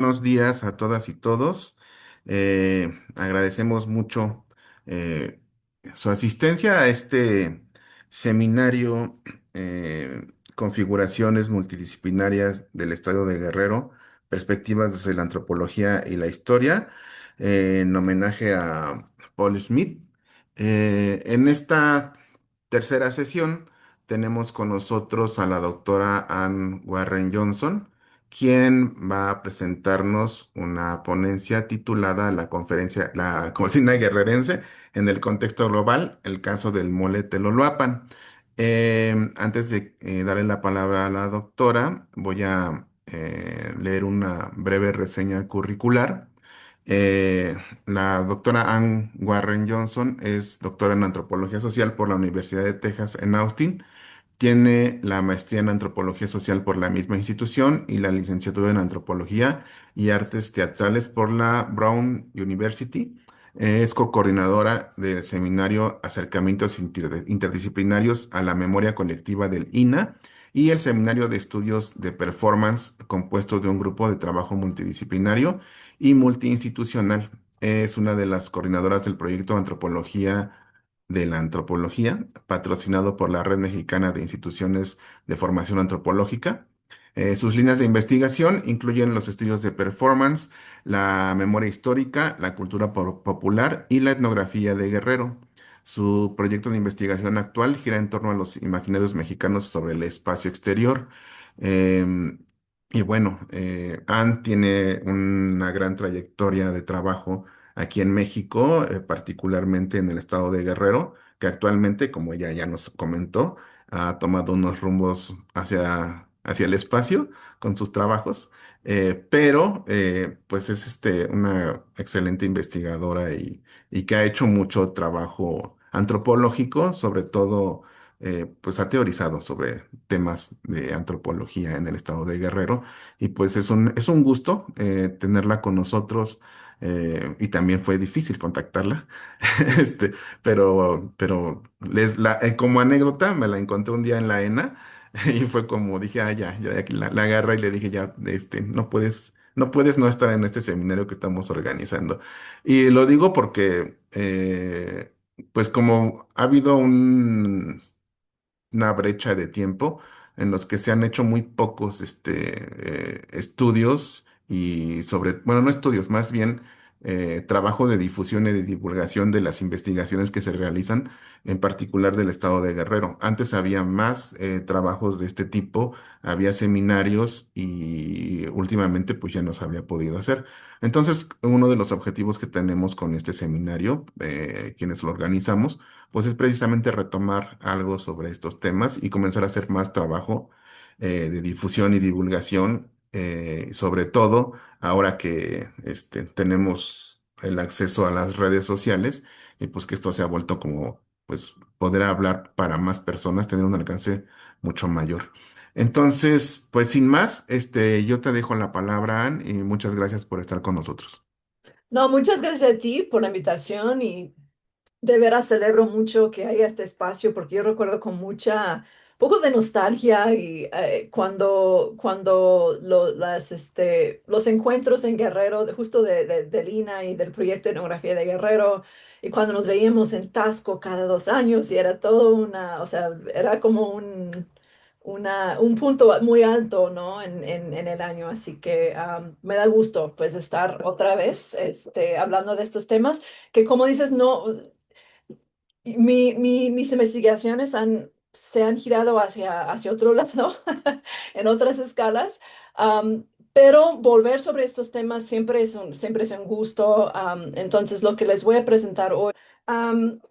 Buenos días a todas y todos. Agradecemos mucho eh, su asistencia a este seminario, Configuraciones multidisciplinarias del Estado de Guerrero, perspectivas desde la antropología y la historia, en homenaje a Paul Smith. En esta tercera sesión tenemos con nosotros a la doctora Ann Warren Johnson, quien va a presentarnos una ponencia titulada La conferencia, la cocina guerrerense en el contexto global, el caso del mole Teloloapan. Antes de darle la palabra a la doctora, voy a leer una breve reseña curricular. La doctora Ann Warren Johnson es doctora en antropología social por la Universidad de Texas en Austin. Tiene la maestría en antropología social por la misma institución y la licenciatura en antropología y artes teatrales por la Brown University. Es co-coordinadora del seminario Acercamientos Interdisciplinarios a la Memoria Colectiva del INA y el seminario de estudios de performance compuesto de un grupo de trabajo multidisciplinario y multiinstitucional. Es una de las coordinadoras del proyecto Antropología de la Antropología, patrocinado por la Red Mexicana de Instituciones de Formación Antropológica. Sus líneas de investigación incluyen los estudios de performance, la memoria histórica, la cultura popular y la etnografía de Guerrero. Su proyecto de investigación actual gira en torno a los imaginarios mexicanos sobre el espacio exterior. Em, y bueno, Anne tiene una gran trayectoria de trabajo aquí en México, particularmente en el estado de Guerrero, que actualmente, como ella ya nos comentó, ha tomado unos rumbos hacia el espacio con sus trabajos, pero pues es una excelente investigadora y que ha hecho mucho trabajo antropológico, sobre todo, pues ha teorizado sobre temas de antropología en el estado de Guerrero, y pues es un gusto tenerla con nosotros. Y también fue difícil contactarla, este, pero como anécdota me la encontré un día en la ENA y fue como dije, ah, ya aquí la agarra y le dije, ya, no puedes no estar en este seminario que estamos organizando. Y lo digo porque, pues como ha habido una brecha de tiempo en los que se han hecho muy pocos estudios y bueno, no estudios, más bien trabajo de difusión y de divulgación de las investigaciones que se realizan, en particular del estado de Guerrero. Antes había más trabajos de este tipo, había seminarios y últimamente pues ya no se había podido hacer. Entonces, uno de los objetivos que tenemos con este seminario, quienes lo organizamos, pues es precisamente retomar algo sobre estos temas y comenzar a hacer más trabajo de difusión y divulgación, sobre todo ahora que tenemos el acceso a las redes sociales y pues que esto se ha vuelto como pues poder hablar para más personas, tener un alcance mucho mayor. Entonces, pues sin más, yo te dejo la palabra, Ann, y muchas gracias por estar con nosotros. No, muchas gracias a ti por la invitación y de veras celebro mucho que haya este espacio porque yo recuerdo con mucha, poco de nostalgia y cuando los encuentros en Guerrero, justo de Lina y del proyecto de etnografía de Guerrero, y cuando nos veíamos en Tasco cada 2 años y era todo o sea, era como un punto muy alto, ¿no? En el año. Así que me da gusto, pues, estar otra vez, hablando de estos temas, que como dices, no, mis investigaciones se han girado hacia otro lado, en otras escalas. Pero volver sobre estos temas siempre es un gusto. Entonces, lo que les voy a presentar hoy.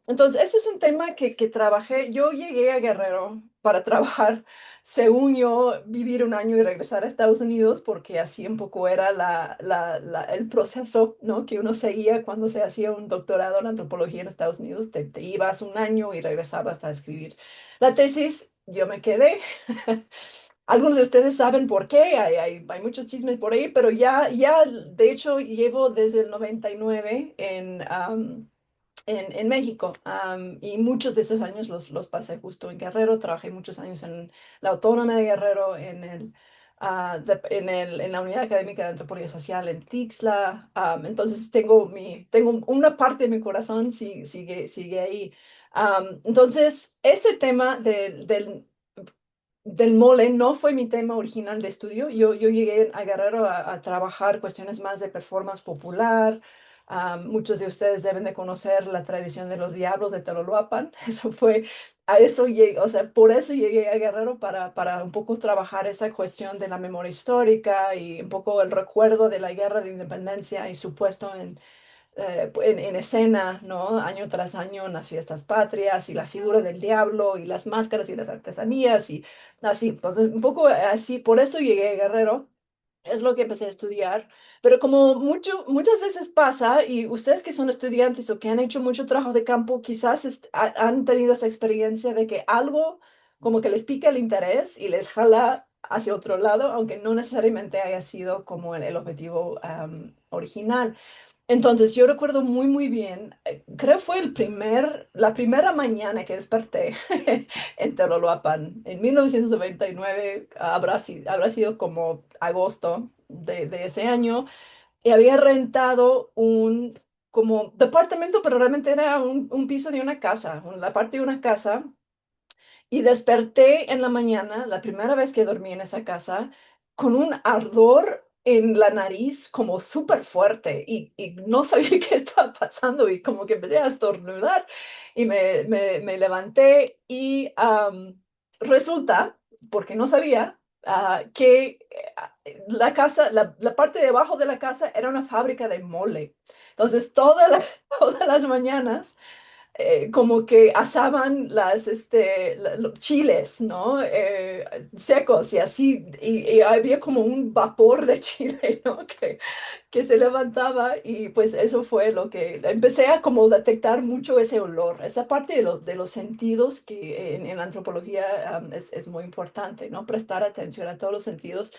Entonces, este es un tema que trabajé. Yo llegué a Guerrero para trabajar, según yo, vivir un año y regresar a Estados Unidos, porque así un poco era el proceso, ¿no? Que uno seguía cuando se hacía un doctorado en antropología en Estados Unidos. Te ibas un año y regresabas a escribir la tesis. Yo me quedé. Algunos de ustedes saben por qué, hay muchos chismes por ahí, pero de hecho, llevo desde el 99 en México. Y muchos de esos años los pasé justo en Guerrero. Trabajé muchos años en la Autónoma de Guerrero, en la Unidad Académica de Antropología Social en Tixla. Entonces tengo una parte de mi corazón sigue ahí. Entonces, este tema del mole no fue mi tema original de estudio. Yo llegué a Guerrero a trabajar cuestiones más de performance popular. Muchos de ustedes deben de conocer la tradición de los diablos de Teloloapan. A eso llegué, o sea, por eso llegué a Guerrero para un poco trabajar esa cuestión de la memoria histórica y un poco el recuerdo de la guerra de independencia y su puesto en escena, ¿no? Año tras año en las fiestas patrias y la figura del diablo y las máscaras y las artesanías y así. Entonces, un poco así, por eso llegué a Guerrero. Es lo que empecé a estudiar, pero como muchas veces pasa, y ustedes que son estudiantes o que han hecho mucho trabajo de campo, quizás han tenido esa experiencia de que algo como que les pica el interés y les jala hacia otro lado, aunque no necesariamente haya sido como el objetivo original. Entonces, yo recuerdo muy bien, creo fue la primera mañana que desperté en Teloloapan, en 1999, habrá sido como agosto de ese año, y había rentado un como departamento, pero realmente era un piso de una casa, la parte de una casa, y desperté en la mañana, la primera vez que dormí en esa casa, con un ardor en la nariz como súper fuerte y no sabía qué estaba pasando y como que empecé a estornudar y me levanté y resulta, porque no sabía, que la casa, la parte de abajo de la casa era una fábrica de mole. Entonces, todas las mañanas como que asaban los chiles, ¿no? Secos y así, y había como un vapor de chile, ¿no? Que se levantaba y pues eso fue lo que empecé a como detectar mucho ese olor, esa parte de los sentidos que en la antropología es muy importante, ¿no? Prestar atención a todos los sentidos.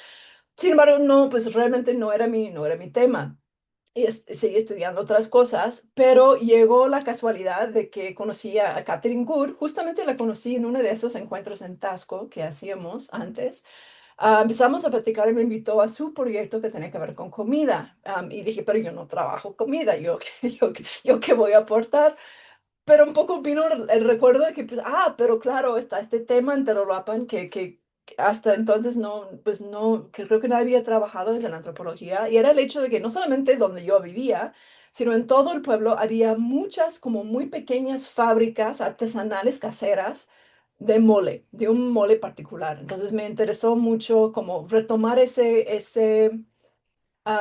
Sin embargo, no, pues realmente no era mi tema y seguí estudiando otras cosas, pero llegó la casualidad de que conocí a Catherine Good, justamente la conocí en uno de esos encuentros en Tasco que hacíamos antes. Empezamos a platicar y me invitó a su proyecto que tenía que ver con comida. Y dije, pero yo no trabajo comida, yo qué voy a aportar. Pero un poco vino el recuerdo de que, pues, pero claro, está este tema en Telolapan que hasta entonces no, pues no, que creo que nadie había trabajado desde la antropología. Y era el hecho de que no solamente donde yo vivía, sino en todo el pueblo había muchas, como muy pequeñas fábricas artesanales caseras de mole, de un mole particular. Entonces me interesó mucho como retomar ese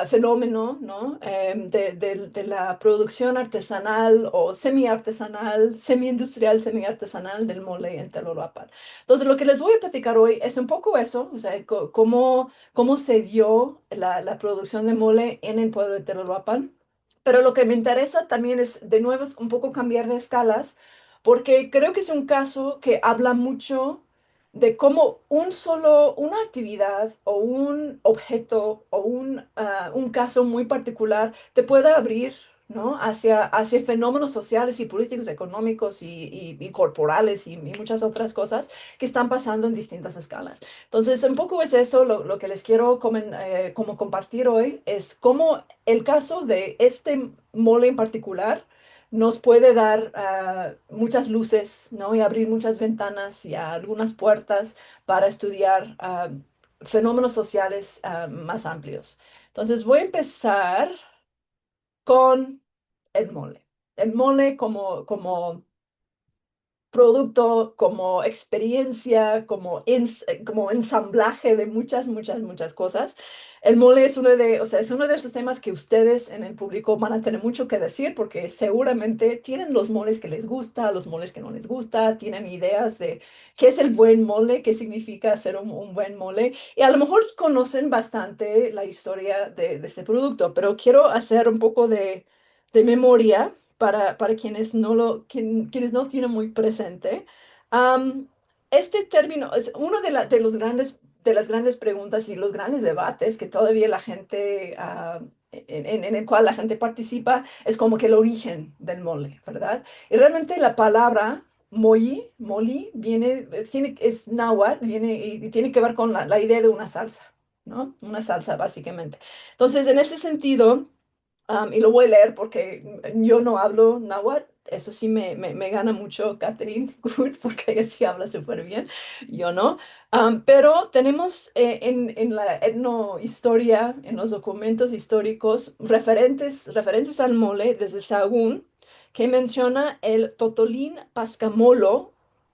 fenómeno, ¿no? De la producción artesanal o semi-artesanal, semi-industrial, semi-artesanal del mole en Telolapan. Entonces, lo que les voy a platicar hoy es un poco eso, o sea, cómo se dio la producción de mole en el pueblo de Telolapan. Pero lo que me interesa también es, de nuevo, es un poco cambiar de escalas, porque creo que es un caso que habla mucho de cómo una actividad o un objeto o un caso muy particular te puede abrir, ¿no? hacia fenómenos sociales y políticos, económicos y corporales y muchas otras cosas que están pasando en distintas escalas. Entonces, un poco es eso lo que les quiero como compartir hoy, es cómo el caso de este mole en particular nos puede dar muchas luces, ¿no? Y abrir muchas ventanas y algunas puertas para estudiar fenómenos sociales más amplios. Entonces voy a empezar con el mole. El mole como producto, como experiencia, como ensamblaje de muchas cosas. El mole es o sea, es uno de esos temas que ustedes en el público van a tener mucho que decir porque seguramente tienen los moles que les gusta, los moles que no les gusta, tienen ideas de qué es el buen mole, qué significa hacer un buen mole y a lo mejor conocen bastante la historia de este producto, pero quiero hacer un poco de memoria para quienes quienes no tienen muy presente. Am, este término es uno de las grandes preguntas y los grandes debates que todavía la gente, en el cual la gente participa, es como que el origen del mole, ¿verdad? Y realmente la palabra moli, viene, es náhuatl, viene y tiene que ver con la idea de una salsa. ¿no? Una salsa, básicamente. Entonces, en ese sentido, y lo voy a leer porque yo no hablo náhuatl. Eso sí me gana mucho Catherine Good porque ella sí habla súper bien, yo no. Pero tenemos en la etnohistoria, en los documentos históricos, referentes al mole desde Sahagún, que menciona el totolín pascamolo,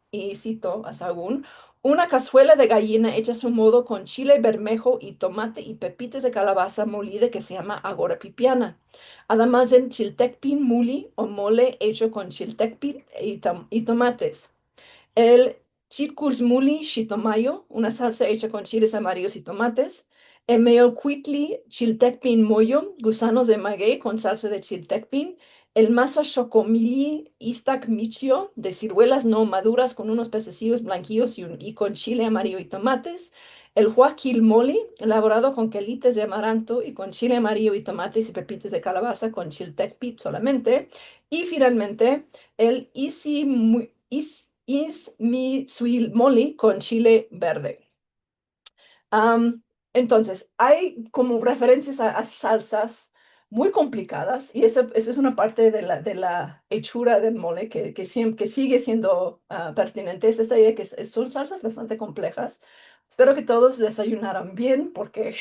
y cito a Sahagún, una cazuela de gallina hecha a su modo con chile bermejo y tomate y pepitas de calabaza molida que se llama agora pipiana. Además del chiltepín muli o mole hecho con chiltepín y tomates. El chitculsmuli chitomayo, una salsa hecha con chiles amarillos y tomates. El meocuitli chiltepín mollo, gusanos de maguey con salsa de chiltepín. El masa chocomilli istac michio, de ciruelas no maduras con unos pececillos blanquillos y con chile amarillo y tomates. El huaquilmoli, elaborado con quelites de amaranto y con chile amarillo y tomates y pepitas de calabaza con chiltepín solamente. Y finalmente, el ismisuilmoli con chile verde. Am, entonces, hay como referencias a salsas muy complicadas y esa es una parte de la hechura del mole que sigue siendo pertinente. Es esta idea que son salsas bastante complejas. Espero que todos desayunaran bien porque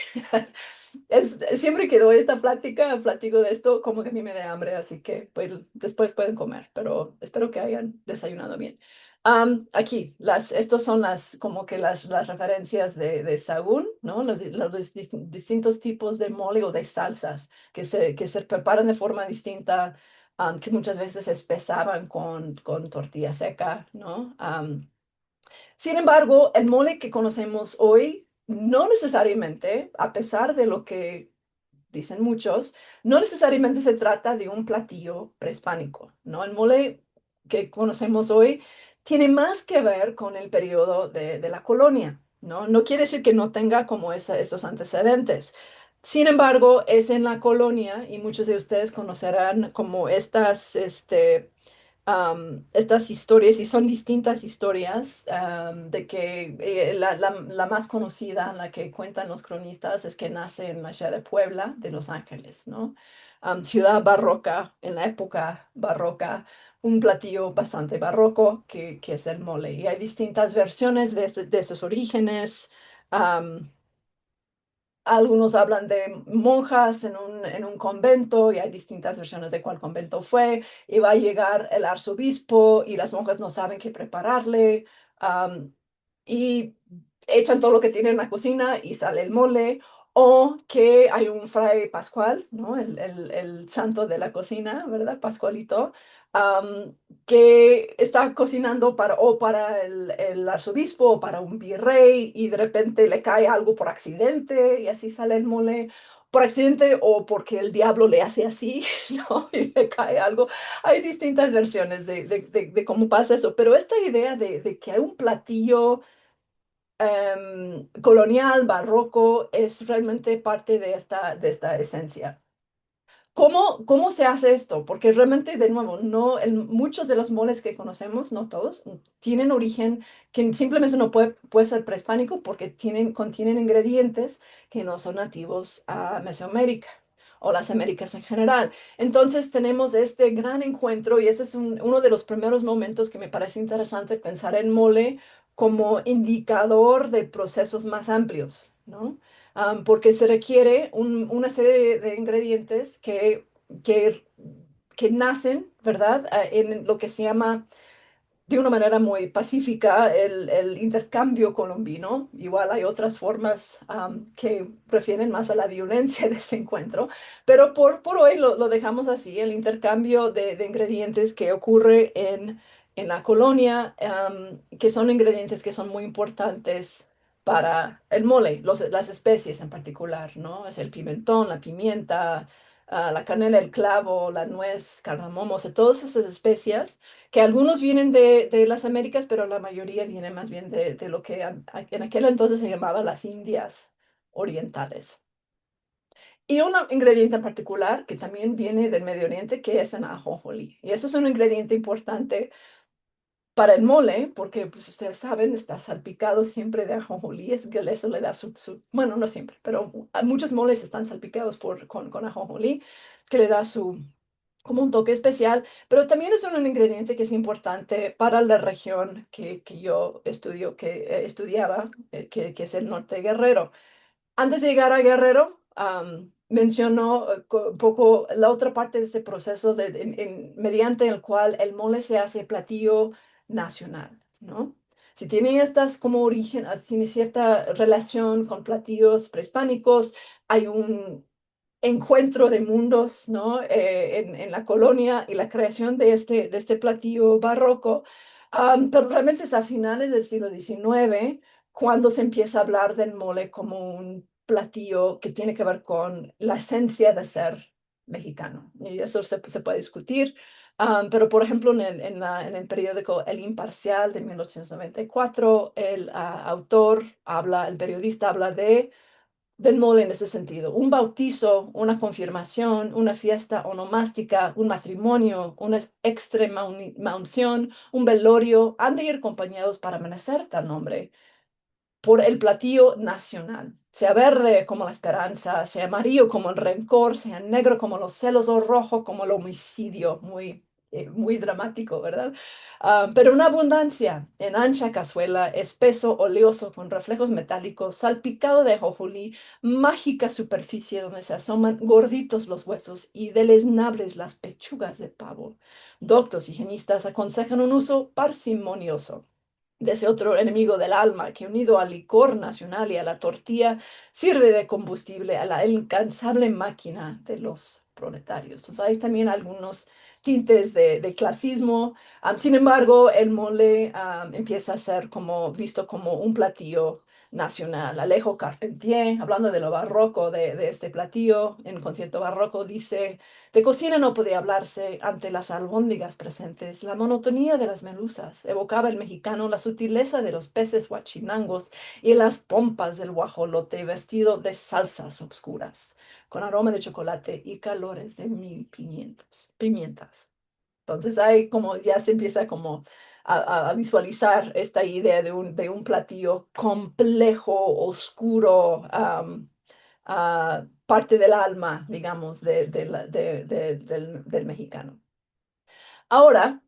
siempre que doy esta plática, platico de esto, como que a mí me da hambre, así que pues, después pueden comer, pero espero que hayan desayunado bien. Aquí, estos son como que las referencias de Sahagún, ¿no? Los distintos tipos de mole o de salsas que se preparan de forma distinta, que muchas veces se espesaban con tortilla seca, ¿no? Sin embargo, el mole que conocemos hoy, no necesariamente, a pesar de lo que dicen muchos, no necesariamente se trata de un platillo prehispánico, ¿no? El mole que conocemos hoy tiene más que ver con el periodo de la colonia, ¿no? No quiere decir que no tenga como esos antecedentes. Sin embargo, es en la colonia y muchos de ustedes conocerán como estas historias, y son distintas historias, de que la más conocida, la que cuentan los cronistas, es que nace en la ciudad de Puebla, de Los Ángeles, ¿no? Ciudad barroca, en la época barroca, un platillo bastante barroco que es el mole. Y hay distintas versiones de estos orígenes. am, Algunos hablan de monjas en un convento y hay distintas versiones de cuál convento fue. Y va a llegar el arzobispo y las monjas no saben qué prepararle. Y echan todo lo que tienen en la cocina y sale el mole. O que hay un fray Pascual, ¿no? El santo de la cocina, ¿verdad? Pascualito, am, que está cocinando para el arzobispo o para un virrey y de repente le cae algo por accidente y así sale el mole por accidente o porque el diablo le hace así, ¿no? Y le cae algo. Hay distintas versiones de cómo pasa eso, pero esta idea de que hay un platillo colonial, barroco, es realmente parte de esta esencia. ¿Cómo se hace esto? Porque realmente, de nuevo, no, muchos de los moles que conocemos, no todos, tienen origen que simplemente no puede ser prehispánico porque contienen ingredientes que no son nativos a Mesoamérica o las Américas en general. Entonces tenemos este gran encuentro y ese es uno de los primeros momentos que me parece interesante pensar en mole como indicador de procesos más amplios, ¿no? Porque se requiere una serie de ingredientes que, que nacen, ¿verdad? En lo que se llama de una manera muy pacífica el intercambio colombino. Igual hay otras formas que refieren más a la violencia de ese encuentro, pero por hoy lo dejamos así, el intercambio de ingredientes que ocurre en la colonia, que son ingredientes que son muy importantes para el mole, las especies en particular, ¿no? Es el pimentón, la pimienta, la canela, el clavo, la nuez, cardamomo, o sea, todas esas especias que algunos vienen de las Américas, pero la mayoría viene más bien de lo que en aquel entonces se llamaba las Indias orientales. Y un ingrediente en particular que también viene del Medio Oriente, que es el ajonjolí. Y eso es un ingrediente importante para el mole, porque pues ustedes saben, está salpicado siempre de ajonjolí, es que eso le da bueno, no siempre, pero muchos moles están salpicados con ajonjolí, que le da como un toque especial, pero también es un ingrediente que es importante para la región que yo estudiaba, que es el norte de Guerrero. Antes de llegar a Guerrero, mencionó un poco la otra parte de este proceso mediante el cual el mole se hace platillo nacional, ¿no? Si tiene estas como origen, tiene cierta relación con platillos prehispánicos, hay un encuentro de mundos, ¿no? En la colonia y la creación de este platillo barroco. Pero realmente es a finales del siglo XIX cuando se empieza a hablar del mole como un platillo que tiene que ver con la esencia de ser mexicano. Y eso se puede discutir. Pero, por ejemplo, en el periódico El Imparcial de 1894, el autor habla, el periodista habla del mole en ese sentido. Un bautizo, una confirmación, una fiesta onomástica, un matrimonio, una extrema unción, un velorio, han de ir acompañados para amanecer tal nombre por el platillo nacional, sea verde como la esperanza, sea amarillo como el rencor, sea negro como los celos o rojo como el homicidio, muy dramático, ¿verdad? Pero una abundancia en ancha cazuela, espeso, oleoso, con reflejos metálicos, salpicado de ajonjolí, mágica superficie donde se asoman gorditos los huesos y deleznables las pechugas de pavo. Doctos higienistas aconsejan un uso parsimonioso de ese otro enemigo del alma que unido al licor nacional y a la tortilla sirve de combustible a la incansable máquina de los proletarios. Entonces hay también algunos tintes de clasismo. Sin embargo, el mole empieza a ser como visto como un platillo nacional. Alejo Carpentier, hablando de lo barroco de este platillo, en concierto barroco, dice: de cocina no podía hablarse ante las albóndigas presentes. La monotonía de las melusas evocaba el mexicano la sutileza de los peces huachinangos y las pompas del guajolote vestido de salsas obscuras, con aroma de chocolate y calores de mil pimientas. Entonces ahí como ya se empieza como a visualizar esta idea de un platillo complejo, oscuro, parte del alma, digamos, del mexicano. Ahora,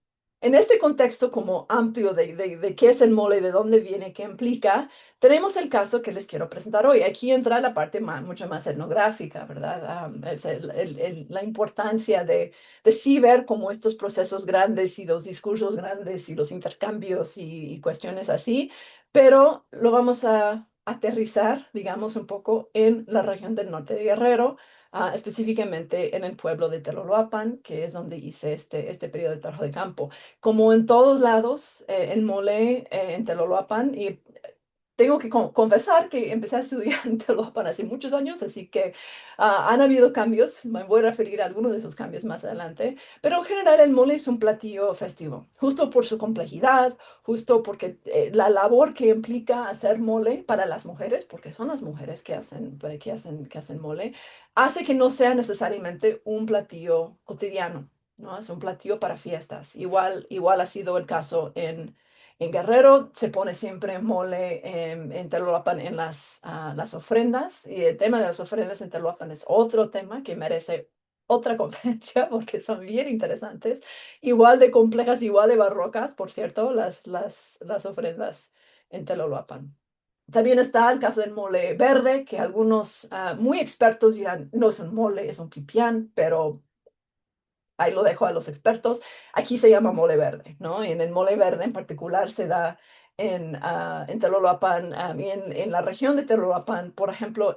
en este contexto como amplio de qué es el mole, de dónde viene, qué implica, tenemos el caso que les quiero presentar hoy. Aquí entra la parte mucho más etnográfica, ¿verdad? Es la importancia de sí ver como estos procesos grandes y los discursos grandes y los intercambios y cuestiones así, pero lo vamos a aterrizar, digamos, un poco en la región del norte de Guerrero, específicamente en el pueblo de Teloloapan, que es donde hice este periodo de trabajo de campo. Como en todos lados, el mole en Teloloapan, y tengo que confesar que empecé a estudiar en Teloloapan hace muchos años, así que han habido cambios, me voy a referir a algunos de esos cambios más adelante, pero en general el mole es un platillo festivo, justo por su complejidad, justo porque la labor que implica hacer mole para las mujeres, porque son las mujeres que hacen mole, hace que no sea necesariamente un platillo cotidiano, ¿no? Es un platillo para fiestas. Igual ha sido el caso en Guerrero. Se pone siempre mole en Telolapan en las ofrendas, y el tema de las ofrendas en Telolapan es otro tema que merece otra conferencia porque son bien interesantes, igual de complejas, igual de barrocas, por cierto, las ofrendas en Telolapan. También está el caso del mole verde, que algunos muy expertos dirán, no es un mole, es un pipián, pero ahí lo dejo a los expertos. Aquí se llama mole verde, ¿no? Y en el mole verde en particular se da en Telolapan, y en la región de Telolapan, por ejemplo,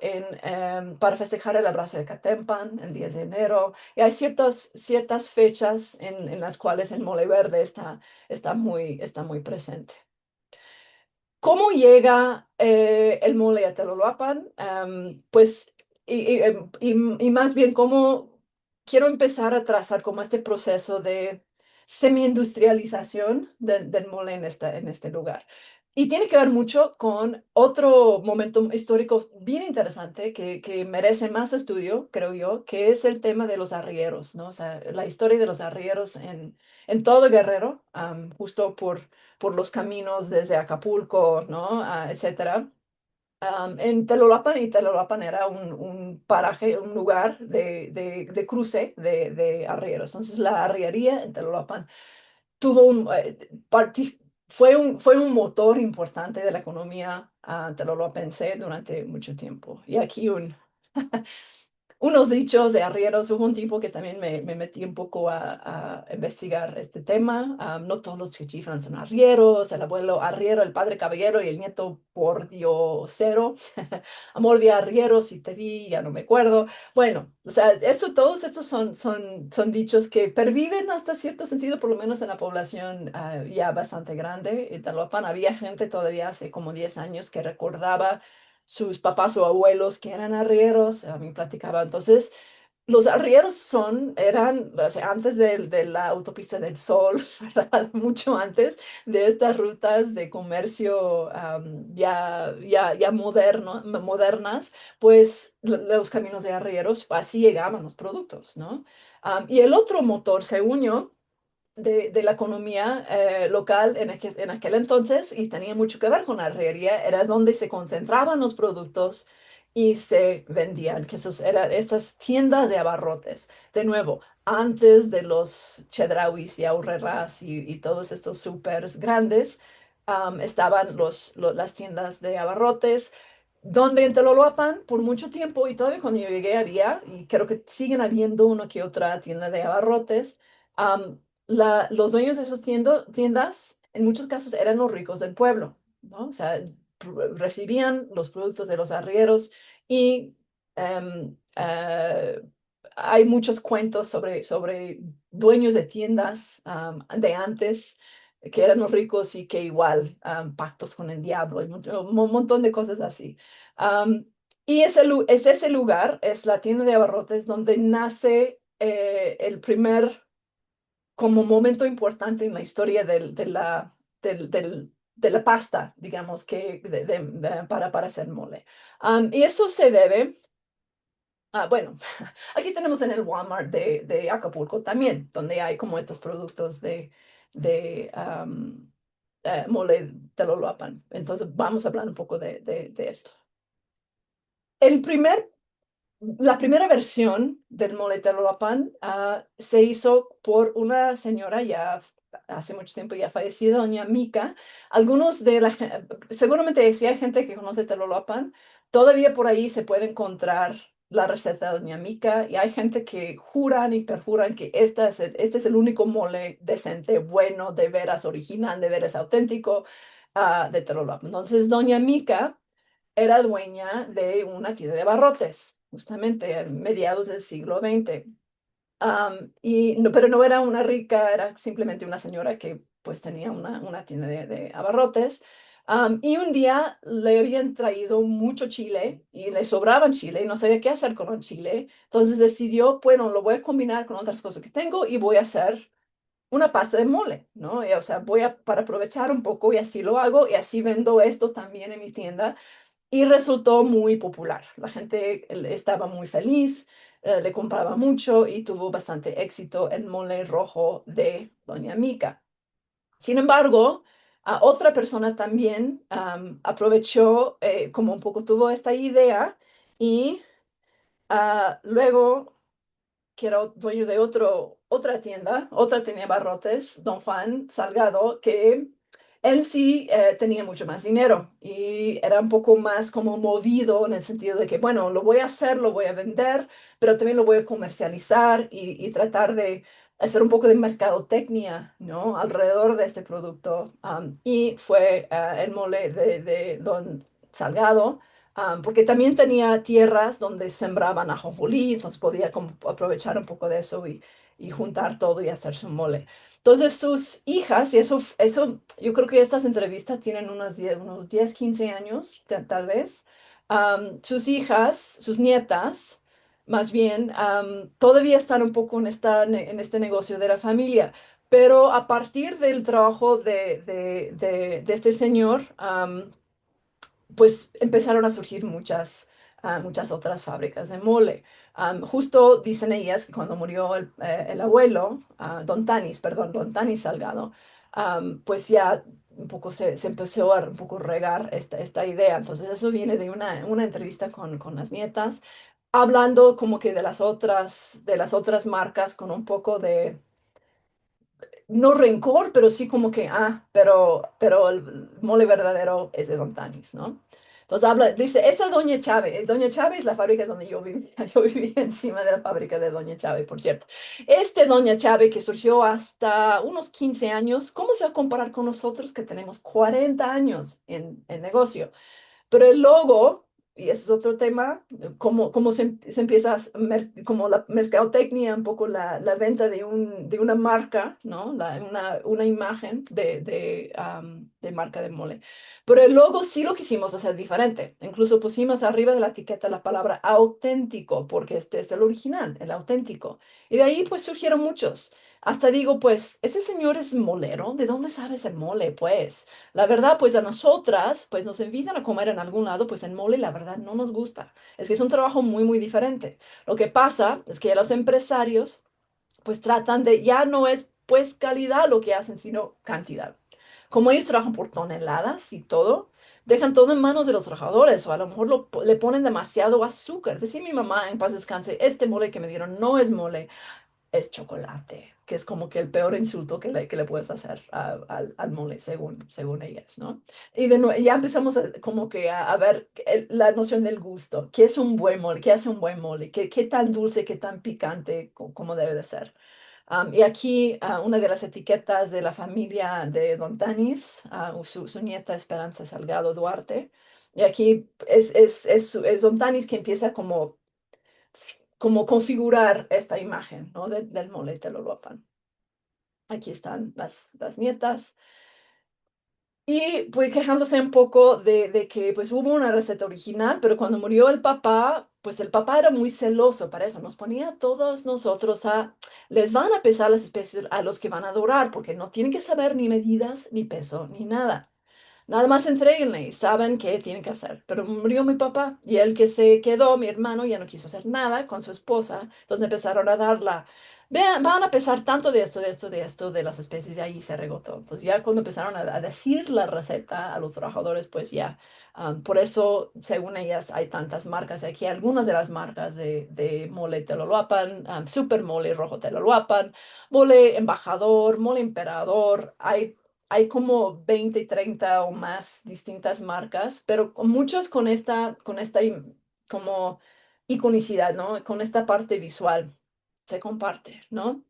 para festejar el abrazo de Catempan, el 10 de enero. Y hay ciertas fechas en las cuales el mole verde está muy presente. ¿Cómo llega el mole a Telolapan? Pues, y más bien, ¿cómo quiero empezar a trazar como este proceso de semi-industrialización del mole en este lugar? Y tiene que ver mucho con otro momento histórico bien interesante que merece más estudio, creo yo, que es el tema de los arrieros, ¿no? O sea, la historia de los arrieros en todo Guerrero, justo por los caminos desde Acapulco, ¿no? Etcétera. En Telolapan, y Telolapan era un paraje, un lugar de cruce de arrieros. Entonces, la arriería en Telolapan tuvo fue un motor importante de la economía teloloapense durante mucho tiempo. Y aquí unos dichos de arrieros. Hubo un tiempo que también me metí un poco a investigar este tema. No todos los que chiflan son arrieros, el abuelo arriero, el padre caballero y el nieto por diosero. Amor de arrieros, si te vi, ya no me acuerdo. Bueno, o sea, todos estos son dichos que perviven hasta cierto sentido, por lo menos en la población ya bastante grande. En Talopan había gente todavía hace como 10 años que recordaba sus papás o abuelos que eran arrieros, a mí platicaba. Entonces, los arrieros eran, o sea, antes de la autopista del Sol, ¿verdad? Mucho antes de estas rutas de comercio ya modernas, pues los caminos de arrieros, así llegaban los productos, ¿no? Y el otro motor, según yo, de la economía local en aquel entonces y tenía mucho que ver con la herrería, era donde se concentraban los productos y se vendían, que eran esas tiendas de abarrotes. De nuevo, antes de los Chedrauis y Aurreras y todos estos supers grandes, estaban las tiendas de abarrotes. Donde en Teloloapan, por mucho tiempo, y todavía cuando yo llegué había, y creo que siguen habiendo una que otra tienda de abarrotes, los dueños de esas tiendas, en muchos casos, eran los ricos del pueblo, ¿no? O sea, recibían los productos de los arrieros y hay muchos cuentos sobre dueños de tiendas de antes que eran los ricos y que igual pactos con el diablo y un montón de cosas así. Am, y es ese lugar, es la tienda de abarrotes donde nace el primer como momento importante en la historia de la pasta, digamos, para hacer mole. Y eso se debe, bueno, aquí tenemos en el Walmart de Acapulco también, donde hay como estos productos de mole de Loloapan. Entonces, vamos a hablar un poco de esto. El primer La primera versión del mole Telolapan se hizo por una señora ya hace mucho tiempo ya fallecida, doña Mica. Seguramente si hay gente que conoce Telolapan, todavía por ahí se puede encontrar la receta de doña Mica y hay gente que juran y perjuran que este es el único mole decente, bueno, de veras original, de veras auténtico de Telolapan. Entonces, doña Mica era dueña de una tienda de abarrotes, justamente a mediados del siglo XX. Pero no era una rica, era simplemente una señora que pues tenía una tienda de abarrotes. Y un día le habían traído mucho chile y le sobraban chile y no sabía qué hacer con el chile. Entonces decidió, bueno, lo voy a combinar con otras cosas que tengo y voy a hacer una pasta de mole, ¿no? O sea, para aprovechar un poco y así lo hago y así vendo esto también en mi tienda y resultó muy popular. La gente estaba muy feliz, le compraba mucho y tuvo bastante éxito el mole rojo de Doña Mica. Sin embargo, otra persona también aprovechó, como un poco tuvo esta idea y luego que era dueño de otra tienda de barrotes, don Juan Salgado, que él sí tenía mucho más dinero y era un poco más como movido en el sentido de que, bueno, lo voy a hacer, lo voy a vender, pero también lo voy a comercializar y tratar de hacer un poco de mercadotecnia, ¿no? Alrededor de este producto. Y fue el mole de don Salgado porque también tenía tierras donde sembraban ajonjolí, entonces podía como aprovechar un poco de eso y juntar todo y hacer su mole. Entonces sus hijas, y yo creo que estas entrevistas tienen unos 10 15 años, tal vez, sus hijas, sus nietas, más bien, todavía están un poco en este negocio de la familia. Pero a partir del trabajo de este señor, pues empezaron a surgir muchas otras fábricas de mole. Justo dicen ellas que cuando murió el abuelo, Don Tanis, perdón, Don Tanis Salgado, pues ya un poco se empezó a un poco regar esta idea. Entonces eso viene de una entrevista con las nietas, hablando como que de las otras marcas con un poco de no rencor, pero sí como que, pero el mole verdadero es de Don Tanis, ¿no? Entonces dice, esa Doña Chávez es la fábrica donde yo vivía, yo vivía encima de la fábrica de Doña Chávez, por cierto. Doña Chávez que surgió hasta unos 15 años, ¿cómo se va a comparar con nosotros que tenemos 40 años en negocio? Pero el logo, y ese es otro tema, cómo se empieza como la mercadotecnia, un poco la venta de una marca, ¿no? Una imagen de marca de mole. Pero el logo sí lo quisimos hacer diferente. Incluso pusimos arriba de la etiqueta la palabra auténtico, porque este es el original, el auténtico. Y de ahí pues surgieron muchos. Hasta digo, pues, ¿ese señor es molero? ¿De dónde sabes el mole, pues? La verdad, pues a nosotras, pues nos invitan a comer en algún lado, pues en mole la verdad no nos gusta. Es que es un trabajo muy, muy diferente. Lo que pasa es que los empresarios, pues tratan ya no es pues calidad lo que hacen, sino cantidad. Como ellos trabajan por toneladas y todo, dejan todo en manos de los trabajadores o a lo mejor le ponen demasiado azúcar. Decía mi mamá, en paz descanse, este mole que me dieron no es mole, es chocolate, que es como que el peor insulto que le puedes hacer al mole, según ellas, ¿no? Y de nuevo, ya empezamos como que a ver la noción del gusto. ¿Qué es un buen mole? ¿Qué hace un buen mole? ¿Qué tan dulce, qué tan picante, como debe de ser? Y aquí una de las etiquetas de la familia de Don Tanis, su nieta Esperanza Salgado Duarte. Y aquí es Don Tanis que empieza como configurar esta imagen, ¿no? Del mole Teloloapan. Aquí están las nietas. Y pues quejándose un poco de que pues hubo una receta original, pero cuando murió el papá, pues el papá era muy celoso para eso. Nos ponía a todos nosotros les van a pesar las especies a los que van a adorar, porque no tienen que saber ni medidas, ni peso, ni nada. Nada más entréguenle y saben qué tienen que hacer. Pero murió mi papá y el que se quedó, mi hermano, ya no quiso hacer nada con su esposa. Entonces empezaron a darla. Vean, van a pesar tanto de esto, de esto, de esto, de las especies y ahí se regó todo. Entonces ya cuando empezaron a decir la receta a los trabajadores, pues ya. Por eso, según ellas, hay tantas marcas. Aquí algunas de las marcas de mole Teloloapan, Super Mole Rojo Teloloapan, mole Embajador, mole Emperador. Hay como 20 30 o más distintas marcas, pero muchos con esta como iconicidad, ¿no? Con esta parte visual se comparte, ¿no?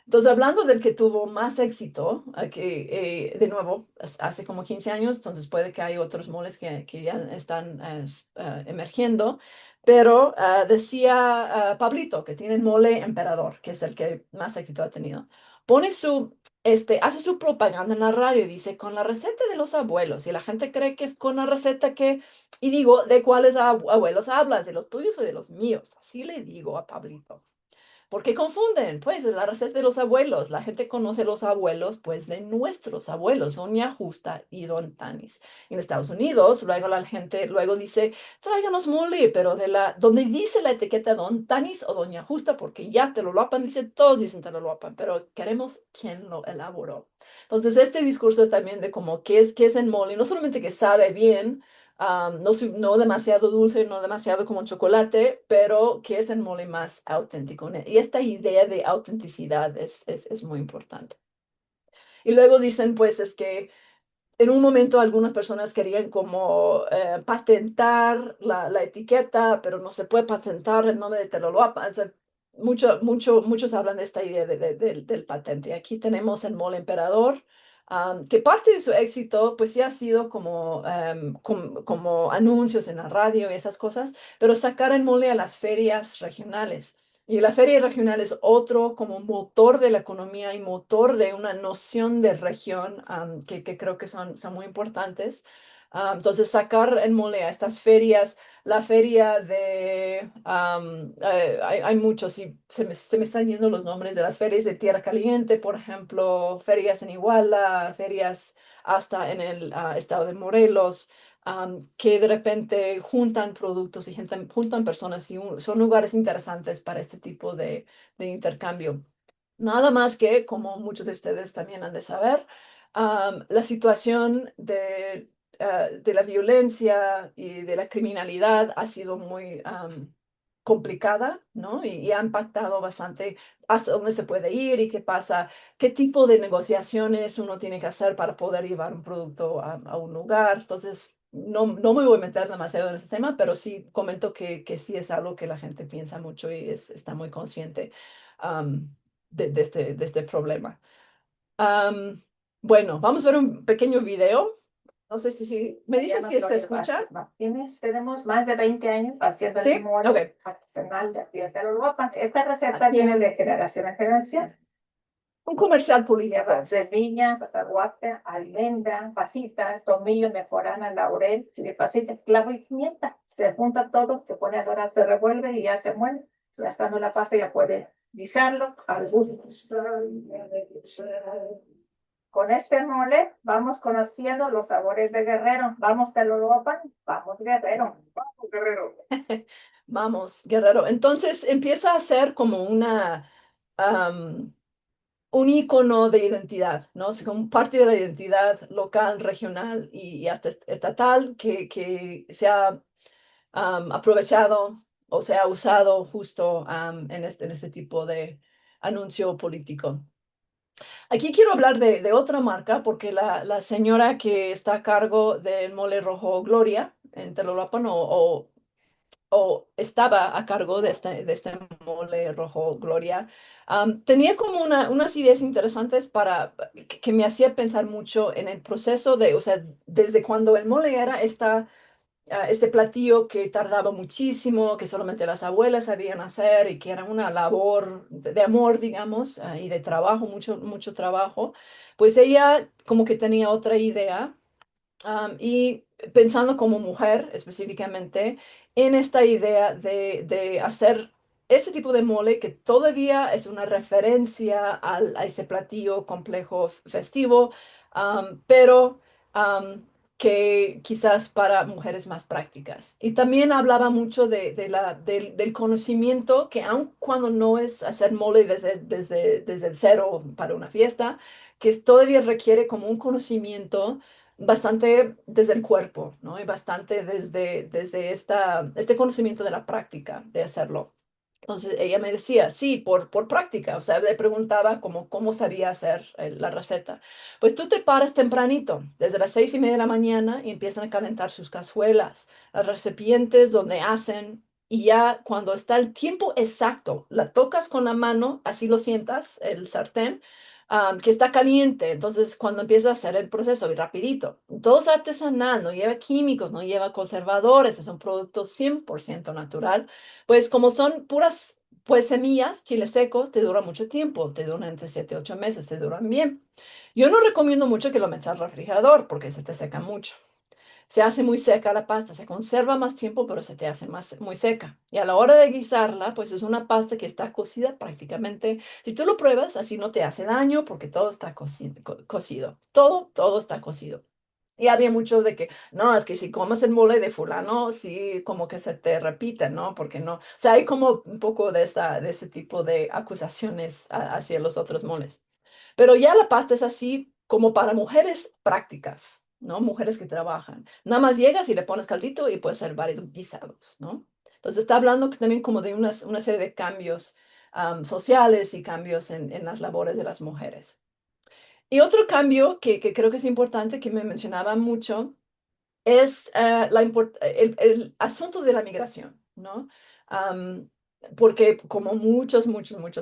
Entonces, hablando del que tuvo más éxito, que de nuevo, hace como 15 años, entonces puede que hay otros moles que ya están emergiendo, pero decía Pablito que tiene el mole emperador, que es el que más éxito ha tenido. Pone hace su propaganda en la radio y dice, con la receta de los abuelos, y la gente cree que es con la receta y digo, ¿de cuáles abuelos hablas? ¿De los tuyos o de los míos? Así le digo a Pablito. ¿Por qué confunden? Pues es la receta de los abuelos. La gente conoce los abuelos, pues de nuestros abuelos, Doña Justa y Don Tanis. En Estados Unidos, luego la gente luego dice, tráiganos mole, pero donde dice la etiqueta Don Tanis o Doña Justa, porque ya te lo lopan, dice, todos dicen te lo lopan, pero queremos quién lo elaboró. Entonces, este discurso también de como qué es el mole, no solamente que sabe bien, no demasiado dulce, no demasiado como chocolate, pero que es el mole más auténtico. Y esta idea de autenticidad es muy importante. Y luego dicen, pues, es que en un momento algunas personas querían como patentar la etiqueta, pero no se puede patentar el nombre de Teloloapan. O sea, muchos hablan de esta idea del patente. Aquí tenemos el mole emperador, que parte de su éxito, pues sí ha sido como anuncios en la radio y esas cosas, pero sacar el mole a las ferias regionales. Y la feria regional es otro como motor de la economía y motor de una noción de región que creo que son muy importantes. Entonces, sacar el mole a estas ferias, la feria de, hay muchos, y se me están yendo los nombres de las ferias de Tierra Caliente, por ejemplo, ferias en Iguala, ferias hasta en el estado de Morelos, que de repente juntan productos y juntan personas y son lugares interesantes para este tipo de intercambio. Nada más que, como muchos de ustedes también han de saber, la situación de la violencia y de la criminalidad ha sido muy complicada, ¿no? Y ha impactado bastante hasta dónde se puede ir y qué pasa, qué tipo de negociaciones uno tiene que hacer para poder llevar un producto a un lugar. Entonces, no me voy a meter demasiado en este tema, pero sí comento que sí es algo que la gente piensa mucho y está muy consciente de este problema. Am, bueno, vamos a ver un pequeño video. No sé si me dicen si se escucha. Martínez, tenemos más de 20 años haciendo el ¿Sí? mole Ok. artesanal de aquí de Uruapan. Esta receta Aquí viene de generación en generación. un comercial político. Lleva semilla, cacahuate, almendra, pasitas, tomillo, mejorana, laurel, chile pasilla, clavo y pimienta. Se junta todo, se pone a dorar, se revuelve y ya se muele. Ya estando la pasta ya puede guisarlo al gusto. Con este mole vamos conociendo los sabores de Guerrero. Vamos, Teloloapan, vamos, Guerrero. Vamos, Guerrero. Vamos, Guerrero. Entonces empieza a ser como am, un icono de identidad, ¿no? O sea, como parte de la identidad local, regional y hasta estatal que se ha aprovechado o se ha usado justo en este tipo de anuncio político. Aquí quiero hablar de otra marca porque la señora que está a cargo del mole rojo Gloria en Telolapan o estaba a cargo de este mole rojo Gloria, tenía como unas ideas interesantes que me hacía pensar mucho en el proceso de, o sea, desde cuando el mole era este platillo que tardaba muchísimo, que solamente las abuelas sabían hacer y que era una labor de amor, digamos, y de trabajo, mucho trabajo, pues ella como que tenía otra idea. Y pensando como mujer específicamente en esta idea de hacer ese tipo de mole que todavía es una referencia a ese platillo complejo festivo, pero am, que quizás para mujeres más prácticas. Y también hablaba mucho del conocimiento que aun cuando no es hacer mole desde el cero para una fiesta, que todavía requiere como un conocimiento bastante desde el cuerpo, ¿no? Y bastante desde este conocimiento de la práctica de hacerlo. Entonces ella me decía, sí, por práctica, o sea, le preguntaba cómo sabía hacer la receta. Pues tú te paras tempranito, desde las 6:30 de la mañana y empiezan a calentar sus cazuelas, los recipientes donde hacen, y ya cuando está el tiempo exacto, la tocas con la mano, así lo sientas, el sartén, que está caliente. Entonces, cuando empieza a hacer el proceso y rapidito, todo es artesanal, no lleva químicos, no lleva conservadores, es un producto 100% natural. Pues como son puras, pues semillas, chiles secos, te dura mucho tiempo, te duran entre 7 y 8 meses, te duran bien. Yo no recomiendo mucho que lo metas al refrigerador porque se te seca mucho. Se hace muy seca la pasta, se conserva más tiempo, pero se te hace muy seca. Y a la hora de guisarla, pues es una pasta que está cocida prácticamente. Si tú lo pruebas, así no te hace daño porque todo está cocido. Todo está cocido. Y había mucho de que, no, es que si comes el mole de fulano, sí, como que se te repite, ¿no? Porque no, o sea, hay como un poco de este tipo de acusaciones hacia los otros moles. Pero ya la pasta es así como para mujeres prácticas, ¿no? Mujeres que trabajan. Nada más llegas y le pones caldito y puede ser varios guisados, ¿no? Entonces está hablando también como de una serie de cambios sociales y cambios en las labores de las mujeres. Y otro cambio que creo que es importante, que me mencionaba mucho, es el asunto de la migración, ¿no? Am, Porque como muchos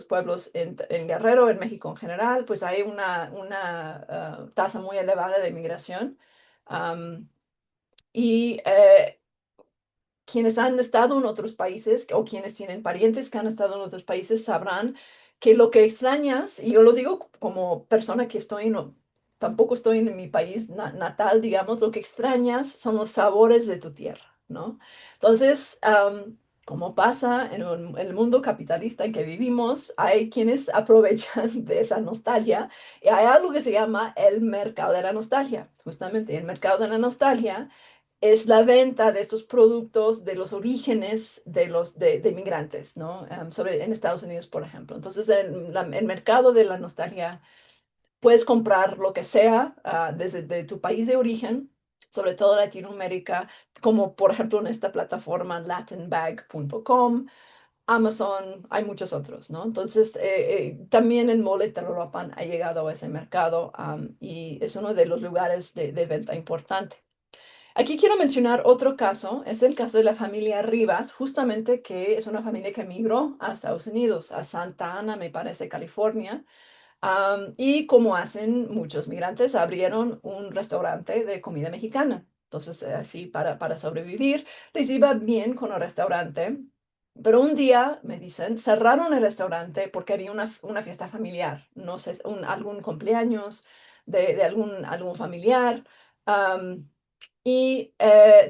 pueblos en Guerrero, en México en general, pues hay una tasa muy elevada de migración. Am, y quienes han estado en otros países o quienes tienen parientes que han estado en otros países sabrán que lo que extrañas, y yo lo digo como persona que estoy tampoco estoy en mi país natal, digamos, lo que extrañas son los sabores de tu tierra, ¿no? Entonces, como pasa en el mundo capitalista en que vivimos, hay quienes aprovechan de esa nostalgia y hay algo que se llama el mercado de la nostalgia. Justamente el mercado de la nostalgia es la venta de estos productos de los orígenes de migrantes, ¿no? En Estados Unidos, por ejemplo. Entonces, el mercado de la nostalgia, puedes comprar lo que sea desde de tu país de origen, sobre todo Latinoamérica, como por ejemplo en esta plataforma latinbag.com, Amazon, hay muchos otros, ¿no? Entonces, también en Mole Tamaulipan ha llegado a ese mercado y es uno de los lugares de venta importante. Aquí quiero mencionar otro caso, es el caso de la familia Rivas, justamente que es una familia que emigró a Estados Unidos, a Santa Ana, me parece, California. Y como hacen muchos migrantes, abrieron un restaurante de comida mexicana. Entonces, así para sobrevivir, les iba bien con el restaurante. Pero un día, me dicen, cerraron el restaurante porque había una fiesta familiar, no sé, algún cumpleaños de algún familiar. am, y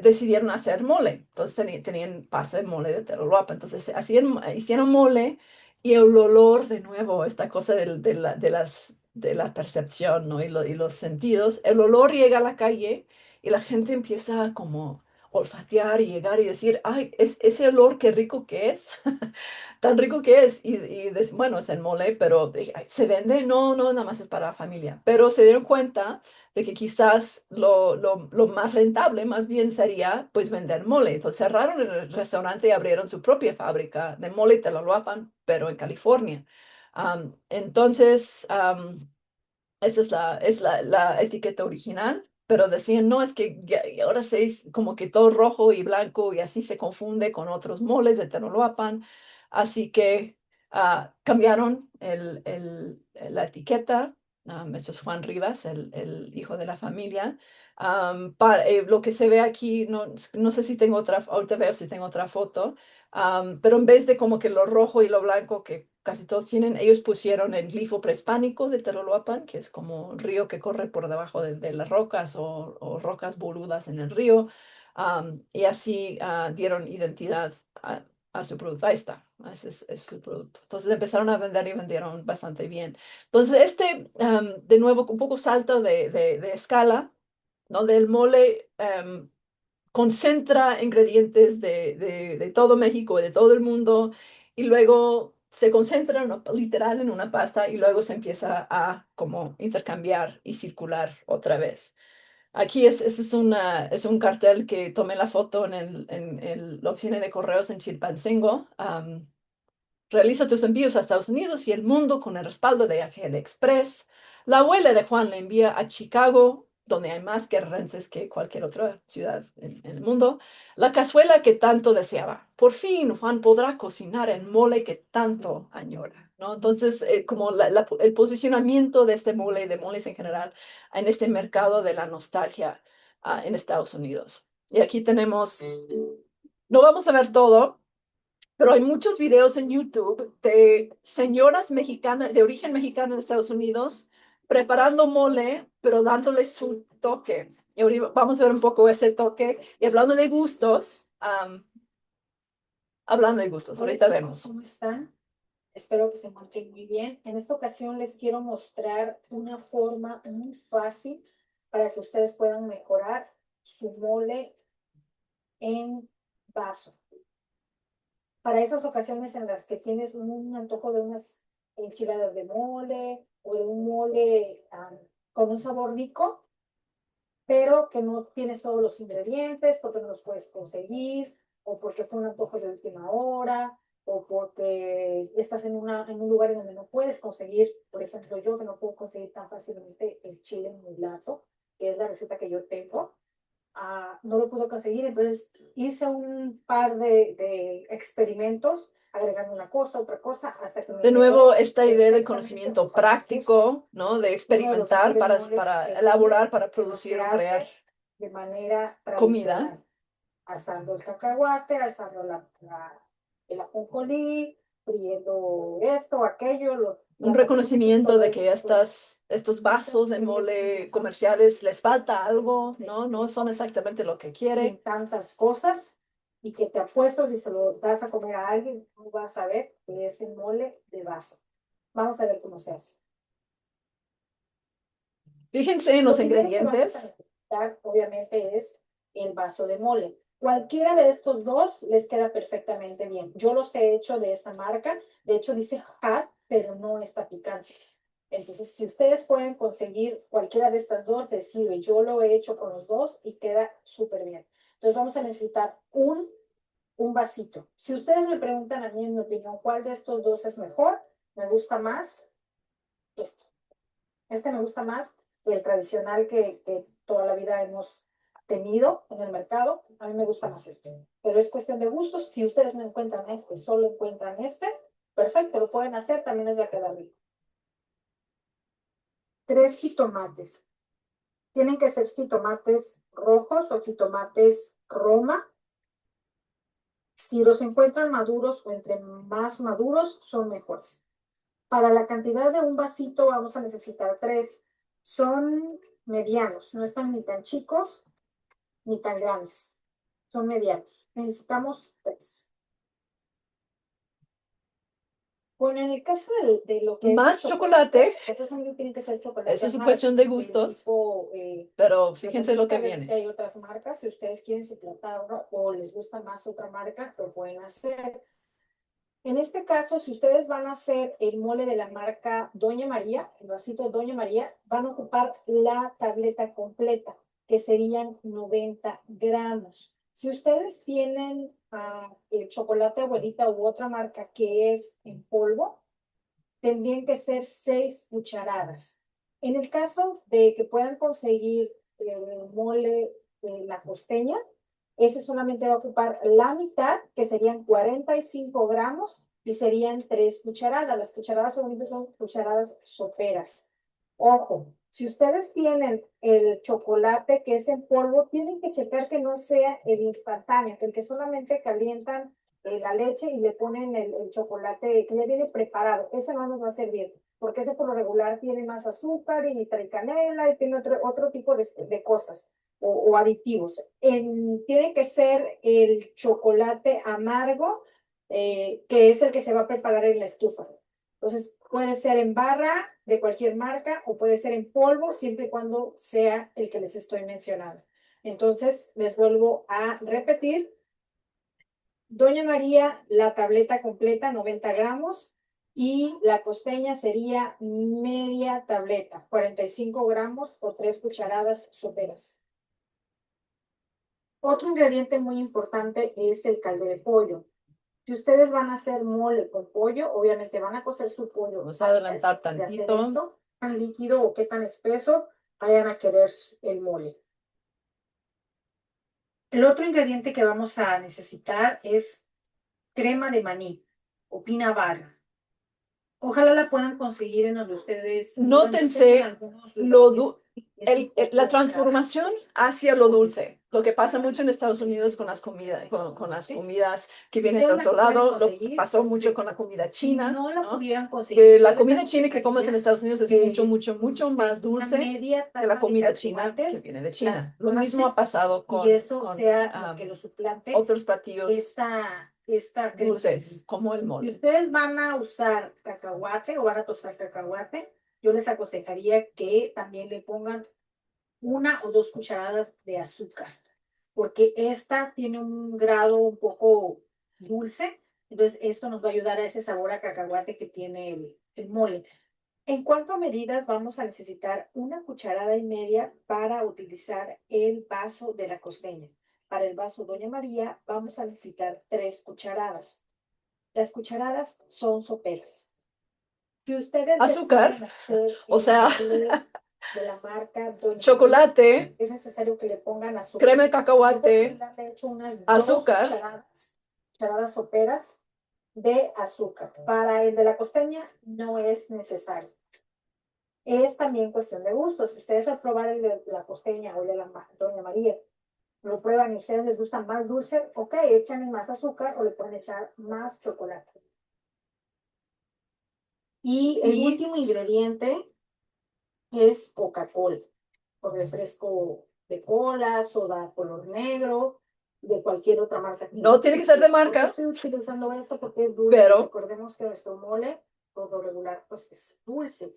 decidieron hacer mole. Entonces tenían pasta de mole de Telolapa. Entonces hicieron mole y el olor, de nuevo, esta cosa de la percepción, ¿no? Y los sentidos, el olor llega a la calle y la gente empieza como olfatear y llegar y decir, ay, ese olor, qué rico que es, tan rico que es. Bueno, es el mole, pero ay, ¿se vende? No, no, nada más es para la familia. Pero se dieron cuenta de que quizás lo más rentable más bien sería pues vender mole. Entonces cerraron el restaurante y abrieron su propia fábrica de mole y Telolapan, pero en California. Entonces, esa es la etiqueta original, pero decían, no, es que ahora se es como que todo rojo y blanco y así se confunde con otros moles de Tenoloapan. Así que cambiaron la etiqueta. Eso es Juan Rivas, el hijo de la familia. Lo que se ve aquí, no sé si tengo ahorita veo si tengo otra foto, pero en vez de como que lo rojo y lo blanco que casi todos tienen, ellos pusieron el glifo prehispánico de Teloloapan, que es como un río que corre por debajo de las rocas o rocas boludas en el río, y así dieron identidad a su producto. Ahí está, ese es su producto. Entonces empezaron a vender y vendieron bastante bien. Entonces, de nuevo, un poco salto de escala, donde el mole concentra ingredientes de todo México, de todo el mundo, y luego se concentra literal en una pasta y luego se empieza a como intercambiar y circular otra vez. Aquí ese es un cartel que tomé la foto en la oficina de correos en Chilpancingo. Realiza tus envíos a Estados Unidos y el mundo con el respaldo de HL Express. La abuela de Juan le envía a Chicago, donde hay más guerrerenses que cualquier otra ciudad en el mundo, la cazuela que tanto deseaba. Por fin Juan podrá cocinar el mole que tanto añora, ¿no? Entonces, como el posicionamiento de este mole y de moles en general en este mercado de la nostalgia en Estados Unidos. Y aquí tenemos, no vamos a ver todo, pero hay muchos videos en YouTube de señoras mexicanas, de origen mexicano en Estados Unidos, preparando mole, pero dándole su toque. Y ahorita vamos a ver un poco ese toque. Y hablando de gustos, Hola, ahorita chicos, vemos. ¿cómo están? Espero que se encuentren muy bien. En esta ocasión les quiero mostrar una forma muy fácil para que ustedes puedan mejorar su mole en vaso. Para esas ocasiones en las que tienes un antojo de unas enchiladas de mole o de un mole con un sabor rico, pero que no tienes todos los ingredientes porque no los puedes conseguir, o porque fue un antojo de última hora, o porque estás en un lugar en donde no puedes conseguir, por ejemplo, yo que no puedo conseguir tan fácilmente el chile mulato, que es la receta que yo tengo, no lo puedo conseguir, entonces hice un par de experimentos, agregando una cosa, otra cosa, hasta que me De quedó nuevo, esta idea del perfectamente conocimiento para mi gusto. práctico, ¿no? De Uno de los experimentar mejores moles para que elaborar, para que no producir se o hace crear de manera comida. tradicional, asando el cacahuate, asando el ajonjolí, friendo esto, aquello. Un reconocimiento de que estos vasos de mole comerciales les falta algo, ¿no? No son exactamente lo que quiere. Sin tantas cosas y que te apuesto, si se lo das a comer a alguien, tú vas a ver que es un mole de vaso. Vamos a ver cómo se hace. Fíjense en Lo los primero que vamos a ingredientes. necesitar, obviamente, es el vaso de mole. Cualquiera de estos dos les queda perfectamente bien. Yo los he hecho de esta marca. De hecho, dice hot, pero no está picante. Entonces, si ustedes pueden conseguir cualquiera de estas dos, les sirve. Yo lo he hecho con los dos y queda súper bien. Entonces, vamos a necesitar un vasito. Si ustedes me preguntan a mí, en mi opinión, cuál de estos dos es mejor, me gusta más este. Este me gusta más que el tradicional que toda la vida hemos tenido en el mercado. A mí me gusta más este. Pero es cuestión de gustos. Si ustedes no encuentran este, solo encuentran este, perfecto, lo pueden hacer, también les va a quedar rico. 3 jitomates. Tienen que ser jitomates rojos o jitomates Roma. Si los encuentran maduros o entre más maduros, son mejores. Para la cantidad de un vasito vamos a necesitar 3. Son medianos, no están ni tan chicos ni tan grandes. Son medianos. Necesitamos 3. Bueno, en el caso de lo que Más es el chocolate. estos también tienen que ser chocolate. Eso es su cuestión de gustos. Pero fíjense lo que viene. Hay otras marcas, si ustedes quieren suplantarlo o les gusta más otra marca, lo pueden hacer. En este caso, si ustedes van a hacer el mole de la marca Doña María, el vasito Doña María, van a ocupar la tableta completa, que serían 90 gramos. Si ustedes tienen el chocolate abuelita u otra marca que es en polvo, tendrían que ser 6 cucharadas. En el caso de que puedan conseguir el mole de la costeña, ese solamente va a ocupar la mitad, que serían 45 gramos, y serían 3 cucharadas. Las cucharadas solamente son cucharadas soperas. Ojo, si ustedes tienen el chocolate que es en polvo, tienen que checar que no sea el instantáneo, que el que solamente calientan la leche y le ponen el chocolate que ya viene preparado. Ese no nos va a servir, porque ese por lo regular tiene más azúcar y trae canela y tiene otro tipo de cosas o aditivos. Tiene que ser el chocolate amargo, que es el que se va a preparar en la estufa. Entonces, puede ser en barra de cualquier marca o puede ser en polvo, siempre y cuando sea el que les estoy mencionando. Entonces, les vuelvo a repetir. Doña María, la tableta completa, 90 gramos, y la costeña sería media tableta, 45 gramos o 3 cucharadas soperas. Otro ingrediente muy importante es el caldo de pollo. Si ustedes van a hacer mole con pollo, obviamente van a cocer su pollo. Vamos a adelantar tantito. Tan líquido o qué tan espeso vayan a querer el mole. El otro ingrediente que vamos a necesitar es crema de maní o peanut butter. Ojalá la puedan conseguir en donde ustedes vivan. Nótense la transformación hacia lo dulce. Lo que pasa mucho en Estados Unidos con las comidas, con las comidas que vienen de otro lado, lo pasó mucho con la comida china, no la ¿no? pudieran conseguir, Que la comida china que comes en Estados Unidos es mucho más dulce que la comida china que viene de China. Lo mismo ha pasado con, y eso sea lo que lo suplante otros platillos esta dulces, como el Si mole. ustedes van a usar cacahuate o van a tostar cacahuate, yo les aconsejaría que también le pongan 1 o 2 cucharadas de azúcar, porque esta tiene un grado un poco dulce, entonces esto nos va a ayudar a ese sabor a cacahuate que tiene el mole. En cuanto a medidas, vamos a necesitar 1,5 cucharadas para utilizar el vaso de la costeña. Para el vaso Doña María vamos a necesitar 3 cucharadas. Las cucharadas son soperas. Si ustedes Azúcar, hacer o sea, de la marca Doña chocolate, María, es necesario que le pongan azúcar. crema de cacahuate, Yo he hecho unas 2 azúcar. cucharadas soperas de azúcar. Para el de la costeña no es necesario. Es también cuestión de gusto. Si ustedes al probar el de la costeña o el de la Doña María, lo prueban y a ustedes les gusta más dulce, ok, échenle más azúcar o le pueden echar más chocolate. Y el Y último ingrediente es Coca-Cola, o refresco de cola, soda color negro, de cualquier otra marca. no tiene que ser de ¿Por qué marca, estoy utilizando esto? Porque es dulce. pero Recordemos que nuestro mole, por lo regular, pues es dulce.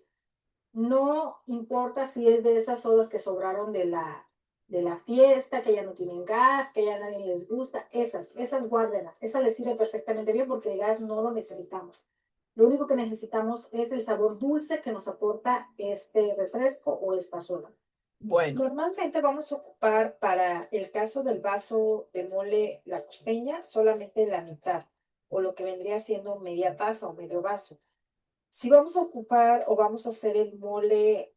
No importa si es de esas sodas que sobraron de la fiesta, que ya no tienen gas, que ya a nadie les gusta, esas guárdenlas. Esa les sirve perfectamente bien porque el gas no lo necesitamos. Lo único que necesitamos es el sabor dulce que nos aporta este refresco o esta soda. bueno. Normalmente vamos a ocupar para el caso del vaso de mole la costeña solamente la mitad o lo que vendría siendo media taza o medio vaso. Si vamos a ocupar o vamos a hacer el mole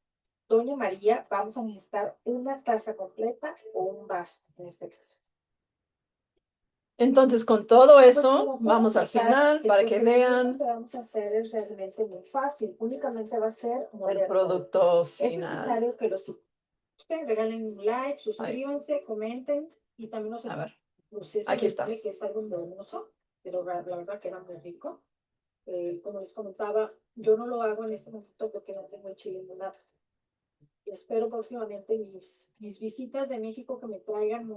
Doña María, vamos a necesitar una taza completa o un vaso en este caso. Entonces, con todo Pues eso, como pueden vamos al notar, final el para que procedimiento vean que vamos a hacer es realmente muy fácil. Únicamente va a ser el moler todo. producto Es final. necesario que los ustedes regalen un like, Ay, suscríbanse, comenten y también nos a ver, proceso aquí de está. mole que es algo hermoso, pero la verdad que era muy rico. Como les comentaba, yo no lo hago en este momento porque no tengo el chile mulato. Espero próximamente mis visitas de México que me traigan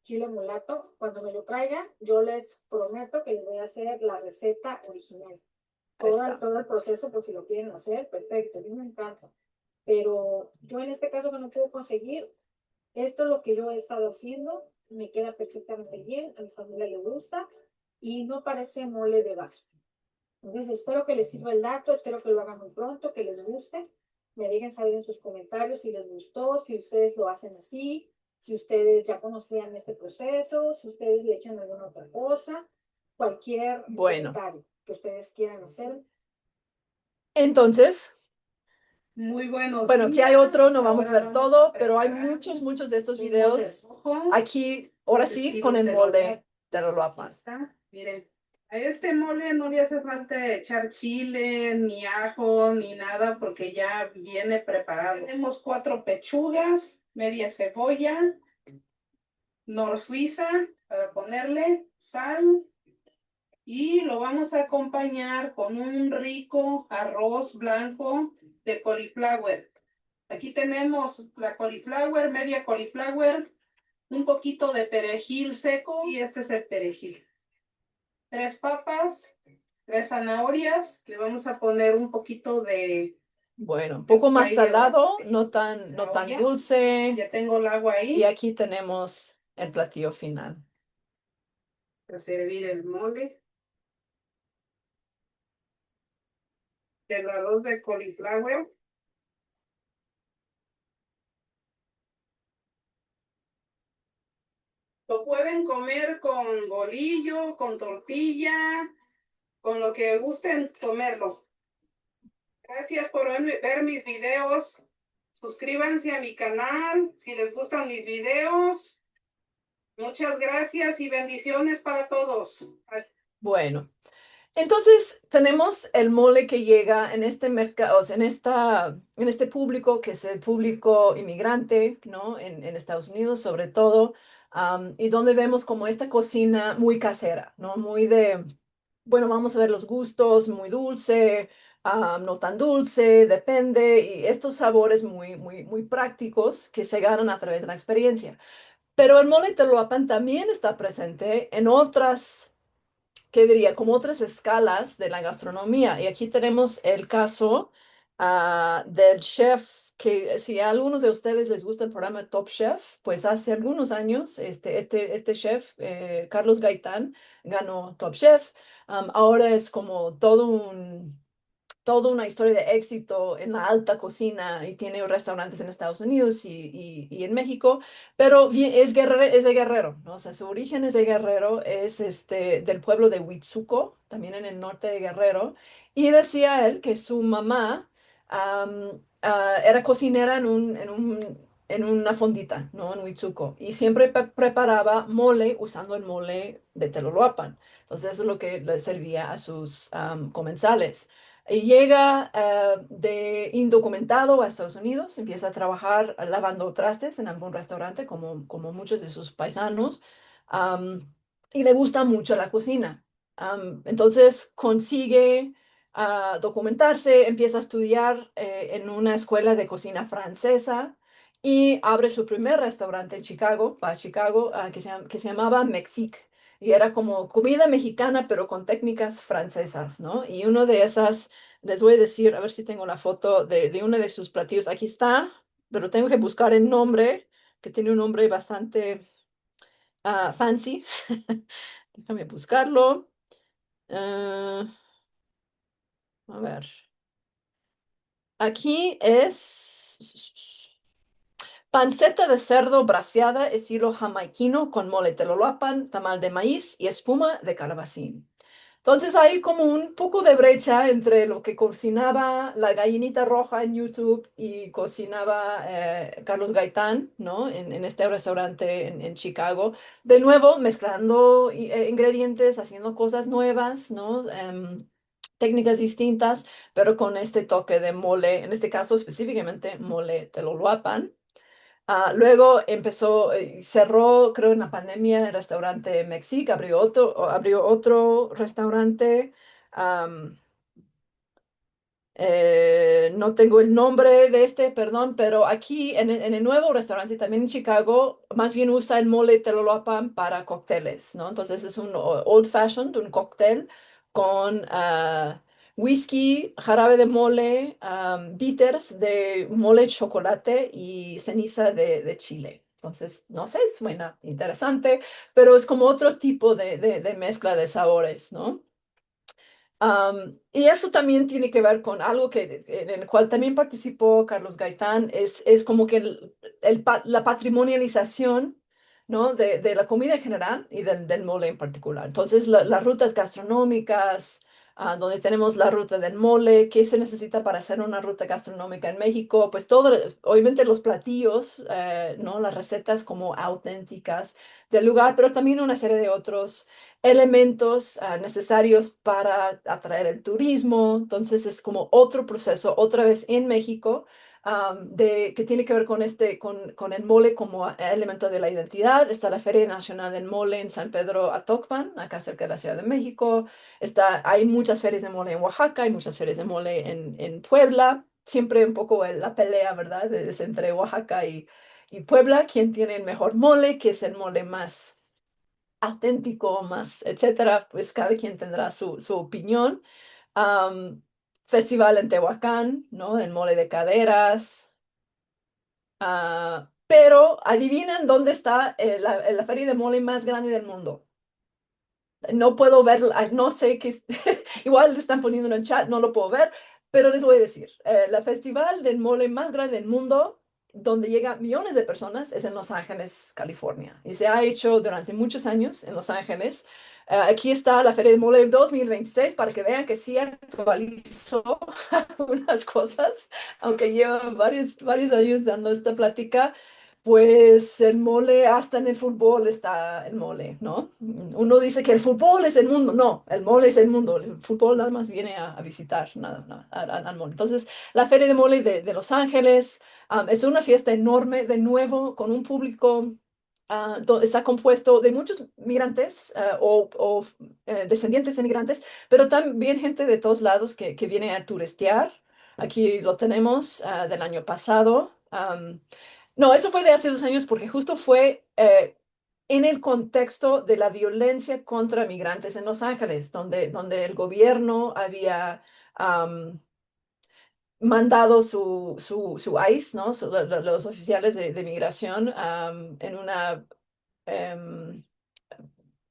chile mulato. Cuando me lo traigan, yo les prometo que les voy a hacer la receta original. Ahí está. Todo el proceso, por si lo quieren hacer, perfecto, a mí me encanta. Pero yo en este caso que no puedo conseguir, esto es lo que yo he estado haciendo, me queda perfectamente bien, a mi familia le gusta y no parece mole de vaso. Entonces, espero que les sirva el dato, espero que lo hagan muy pronto, que les guste. Me dejen saber en sus comentarios si les gustó, si ustedes lo hacen así, si ustedes ya conocían este proceso, si ustedes le echan alguna otra cosa, cualquier Bueno, comentario que ustedes quieran hacer. entonces, Muy buenos bueno, aquí hay otro, días. no vamos a Ahora ver vamos a todo, pero hay preparar muchos de estos un mole videos. rojo Aquí, ahora sí, estilo con el telolapa. mole de Aquí Loloapan. está. Miren, a este mole no le hace falta echar chile, ni ajo, ni nada, porque ya viene preparado. Tenemos 4 pechugas, media cebolla, nor suiza para ponerle sal, y lo vamos a acompañar con un rico arroz blanco de cauliflower. Aquí tenemos la cauliflower, media cauliflower, un poquito de perejil seco y este es el perejil. 3 papas, 3 zanahorias, le vamos a poner un poquito de Bueno, un poco más spray de salado, de no la tan olla. dulce. Ya tengo el agua Y ahí aquí tenemos el platillo final. para servir el mole. El arroz de cauliflower. Lo pueden comer con bolillo, con tortilla, con lo que gusten comerlo. Gracias por ver mis videos. Suscríbanse a mi canal si les gustan mis videos. Muchas gracias y bendiciones para todos. Bueno, entonces tenemos el mole que llega en este mercado, o sea, en este público que es el público inmigrante, ¿no? En Estados Unidos sobre todo, y donde vemos como esta cocina muy casera, ¿no? Muy de, bueno, vamos a ver los gustos, muy dulce, no tan dulce, depende, y estos sabores muy prácticos que se ganan a través de la experiencia. Pero el mole Teloapan también está presente en otras, ¿qué diría? Como otras escalas de la gastronomía. Y aquí tenemos el caso del chef, que si a algunos de ustedes les gusta el programa Top Chef, pues hace algunos años este chef, Carlos Gaitán, ganó Top Chef. Ahora es como toda una historia de éxito en la alta cocina y tiene restaurantes en Estados Unidos y en México, pero es de Guerrero, ¿no? O sea, su origen es de Guerrero, es del pueblo de Huitzuco, también en el norte de Guerrero, y decía él que su mamá era cocinera en una fondita, ¿no? En Huitzuco, y siempre preparaba mole usando el mole de Teloloapan. Entonces, eso es lo que le servía a sus comensales. Y llega de indocumentado a Estados Unidos, empieza a trabajar lavando trastes en algún restaurante, como muchos de sus paisanos, am, y le gusta mucho la cocina. Entonces consigue a documentarse, empieza a estudiar en una escuela de cocina francesa y abre su primer restaurante en Chicago, va a Chicago, que se llamaba Mexique. Y era como comida mexicana, pero con técnicas francesas, ¿no? Y uno de esas, les voy a decir, a ver si tengo la foto de uno de sus platillos. Aquí está, pero tengo que buscar el nombre, que tiene un nombre bastante fancy. Déjame buscarlo. Ah, a ver. Aquí es panceta de cerdo braseada estilo jamaiquino con mole teloloapan, tamal de maíz y espuma de calabacín. Entonces hay como un poco de brecha entre lo que cocinaba la gallinita roja en YouTube y cocinaba Carlos Gaitán, ¿no? En este restaurante en Chicago. De nuevo, mezclando ingredientes, haciendo cosas nuevas, ¿no? Técnicas distintas, pero con este toque de mole, en este caso específicamente mole teloluapan. Luego cerró, creo, en la pandemia el restaurante Mexic, abrió otro restaurante. am, no tengo el nombre de este, perdón, pero aquí en el nuevo restaurante, también en Chicago, más bien usa el mole teloloapan para cócteles, ¿no? Entonces es un old fashioned, un cóctel con whisky, jarabe de mole, bitters de mole chocolate y ceniza de chile. Entonces, no sé, suena interesante, pero es como otro tipo de mezcla de sabores, ¿no? Y eso también tiene que ver con algo en el cual también participó Carlos Gaitán, es como que la patrimonialización, ¿no? De la comida en general y del mole en particular. Entonces, las rutas gastronómicas, donde tenemos la ruta del mole, qué se necesita para hacer una ruta gastronómica en México, pues todo, obviamente los platillos, ¿no? Las recetas como auténticas del lugar, pero también una serie de otros elementos necesarios para atraer el turismo. Entonces es como otro proceso, otra vez en México, que tiene que ver con el mole como elemento de la identidad. Está la Feria Nacional del Mole en San Pedro Atocpan, acá cerca de la Ciudad de México. Hay muchas ferias de mole en Oaxaca, hay muchas ferias de mole en Puebla. Siempre un poco la pelea, ¿verdad? Es entre Oaxaca y Puebla, quién tiene el mejor mole, qué es el mole más auténtico, más, etcétera, pues cada quien tendrá su opinión. Am, Festival en Tehuacán, ¿no? El mole de caderas. Pero adivinen dónde está la feria de mole más grande del mundo. No puedo ver, no sé qué, igual le están poniendo en el chat, no lo puedo ver, pero les voy a decir, la festival del mole más grande del mundo, donde llega millones de personas, es en Los Ángeles, California. Y se ha hecho durante muchos años en Los Ángeles. Aquí está la Feria del Mole 2026 para que vean que sí actualizó algunas cosas, aunque lleva varios años dando esta plática. Pues el mole, hasta en el fútbol está el mole, ¿no? Uno dice que el fútbol es el mundo. No, el mole es el mundo. El fútbol nada más viene a visitar nada, nada, al mole. Entonces, la Feria de Mole de Los Ángeles es una fiesta enorme, de nuevo, con un público. Está compuesto de muchos migrantes o descendientes de migrantes, pero también gente de todos lados que viene a turistear. Aquí lo tenemos del año pasado. No, eso fue de hace 2 años porque justo fue en el contexto de la violencia contra migrantes en Los Ángeles, donde el gobierno había am, mandado su ICE, ¿no? Los oficiales de migración em,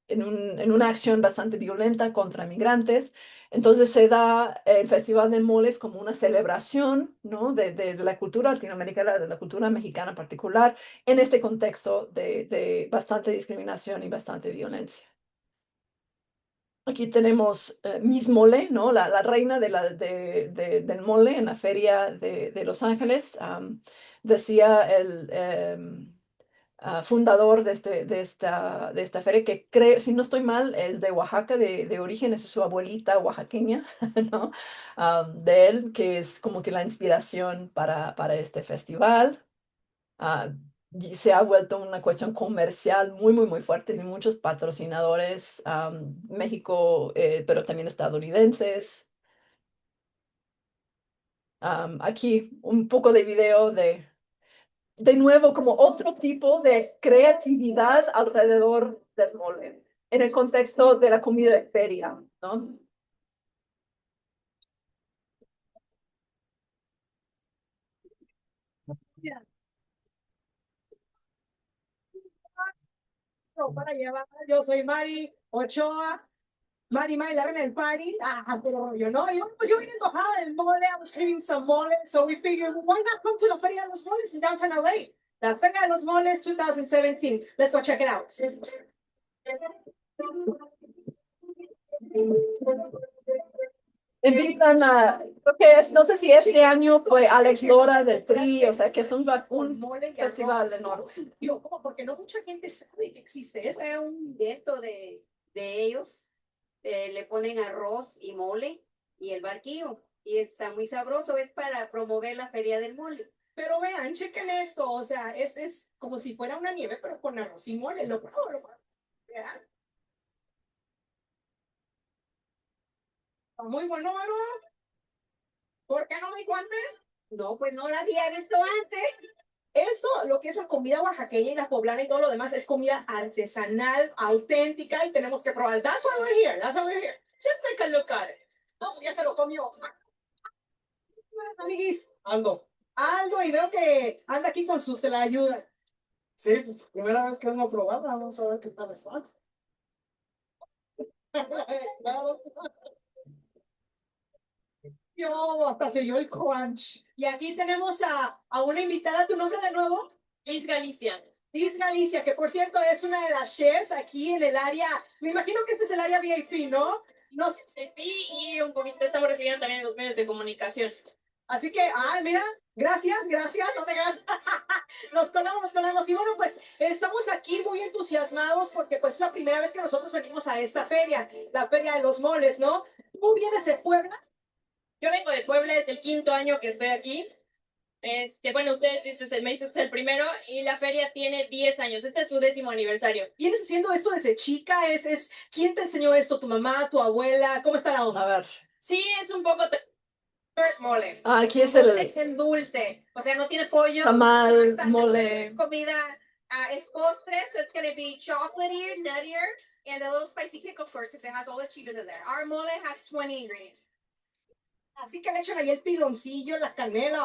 en una acción bastante violenta contra migrantes. Entonces se da el Festival del Moles como una celebración, ¿no? de la cultura latinoamericana, de la cultura mexicana en particular, en este contexto de bastante discriminación y bastante violencia. Aquí tenemos Miss Mole, ¿no? La reina del mole en la feria de Los Ángeles. Decía fundador de esta feria, que creo, si no estoy mal, es de Oaxaca, de origen, es su abuelita oaxaqueña, ¿no? De él, que es como que la inspiración para este festival. Ah, y se ha vuelto una cuestión comercial muy, muy, muy fuerte, de muchos patrocinadores, México, pero también estadounidenses. Aquí un poco de video de nuevo, como otro tipo de creatividad alrededor del mole, en el contexto de la comida de feria, ¿no? Para llevar, yo soy Mari Ochoa, Mari Maylar en el party. Pero yo no, yo vine enojada del mole, I was craving some mole, so we figured, well, why not come to la Feria de los Moles in downtown LA? La Feria de los Moles 2017. Let's go check it out. Invitan a, creo que es, no sé si este año fue Alex Lora del Tri, o sea que es un festival enorme. Yo, como porque no mucha gente sabe que existe eso. Fue un de esto de ellos, le ponen arroz y mole y el barquillo, y está muy sabroso, es para promover la feria del mole. Pero vean, chequen esto, o sea, es como si fuera una nieve, pero con arroz y mole. Lo pruebo, lo pruebo. Vean. Está muy bueno, ¿verdad? ¿Por qué no me cuenta? No, pues no la había visto antes. Esto, lo que es la comida oaxaqueña y la poblana y todo lo demás, es comida artesanal, auténtica, y tenemos que probar. That's why we're here, that's why we're here. Just take a look at it. No, ya se lo comió. Amiguis. Ando. Algo, y veo que anda aquí con sus, te la ayuda. Sí, pues primera vez que vengo a probarla, vamos a ver qué tal está. Claro. Yo, hasta se oyó el crunch. Y aquí tenemos a una invitada, ¿tu nombre de nuevo? Liz Galicia. Liz Galicia, que por cierto es una de las chefs aquí en el área, me imagino que este es el área VIP, ¿no? No sé. Sí, y un poquito estamos recibiendo también los medios de comunicación. Así que, mira, gracias, no te hagas. Nos colamos. Y bueno, pues estamos aquí muy entusiasmados porque pues es la primera vez que nosotros venimos a esta feria, la Feria de los Moles, ¿no? ¿Tú vienes de Puebla? Yo vengo de Puebla, es el 5º año que estoy aquí. Bueno, ustedes me dicen es el primero y la feria tiene 10 años. Este es su 10º aniversario. ¿Vienes haciendo esto desde chica? ¿Quién te enseñó esto? ¿Tu mamá, tu abuela? ¿Cómo está la onda? A ver, Sí, es un poco Mole. aquí es Es dulce, o sea, no tiene pollo. tamal, Es mole. comida, es postre, so it's going to be chocolatier, nuttier, and a little spicy pickle, of course, because it has all the cheeses in there. Our mole has 20 ingredients. Así que le echan ahí el piloncillo, la canela,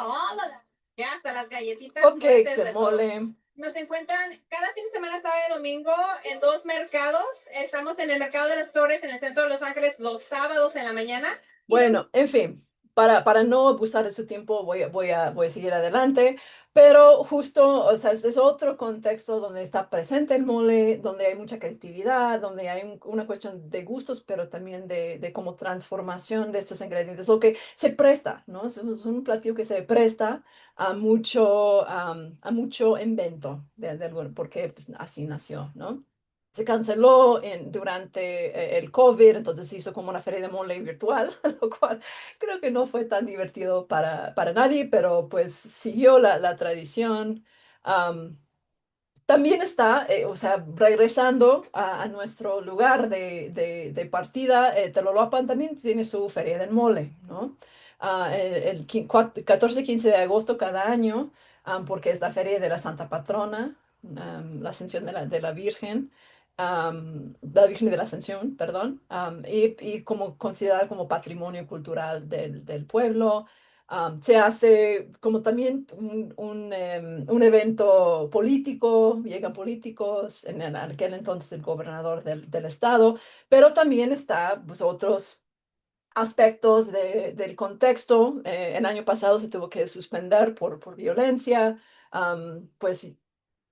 Ya, hasta las galletitas. Cupcakes nueces, de de todo. mole. Nos encuentran cada fin de semana, sábado y domingo, en 2 mercados. Estamos en el Mercado de las Flores, en el centro de Los Ángeles, los sábados en la mañana. Bueno, en fin, para no abusar de su tiempo, voy a seguir adelante, pero justo, o sea, este es otro contexto donde está presente el mole, donde hay mucha creatividad, donde hay una cuestión de gustos, pero también de como transformación de estos ingredientes, lo que se presta, ¿no? Es un platillo que se presta a mucho invento, porque pues, así nació, ¿no? Se canceló durante el COVID, entonces se hizo como una feria de mole virtual, lo cual creo que no fue tan divertido para nadie, pero pues siguió la tradición. Am, También está, o sea, regresando a nuestro lugar de partida, Teloloapan también tiene su feria del mole, ¿no? El 14-15 de agosto cada año, porque es la feria de la Santa Patrona, la Ascensión de la Virgen, la Virgen de la Ascensión, perdón, y como considerada como patrimonio cultural del pueblo. Se hace como también un evento político, llegan políticos, aquel entonces el gobernador del estado, pero también está pues, otros aspectos del contexto. El año pasado se tuvo que suspender por violencia, pues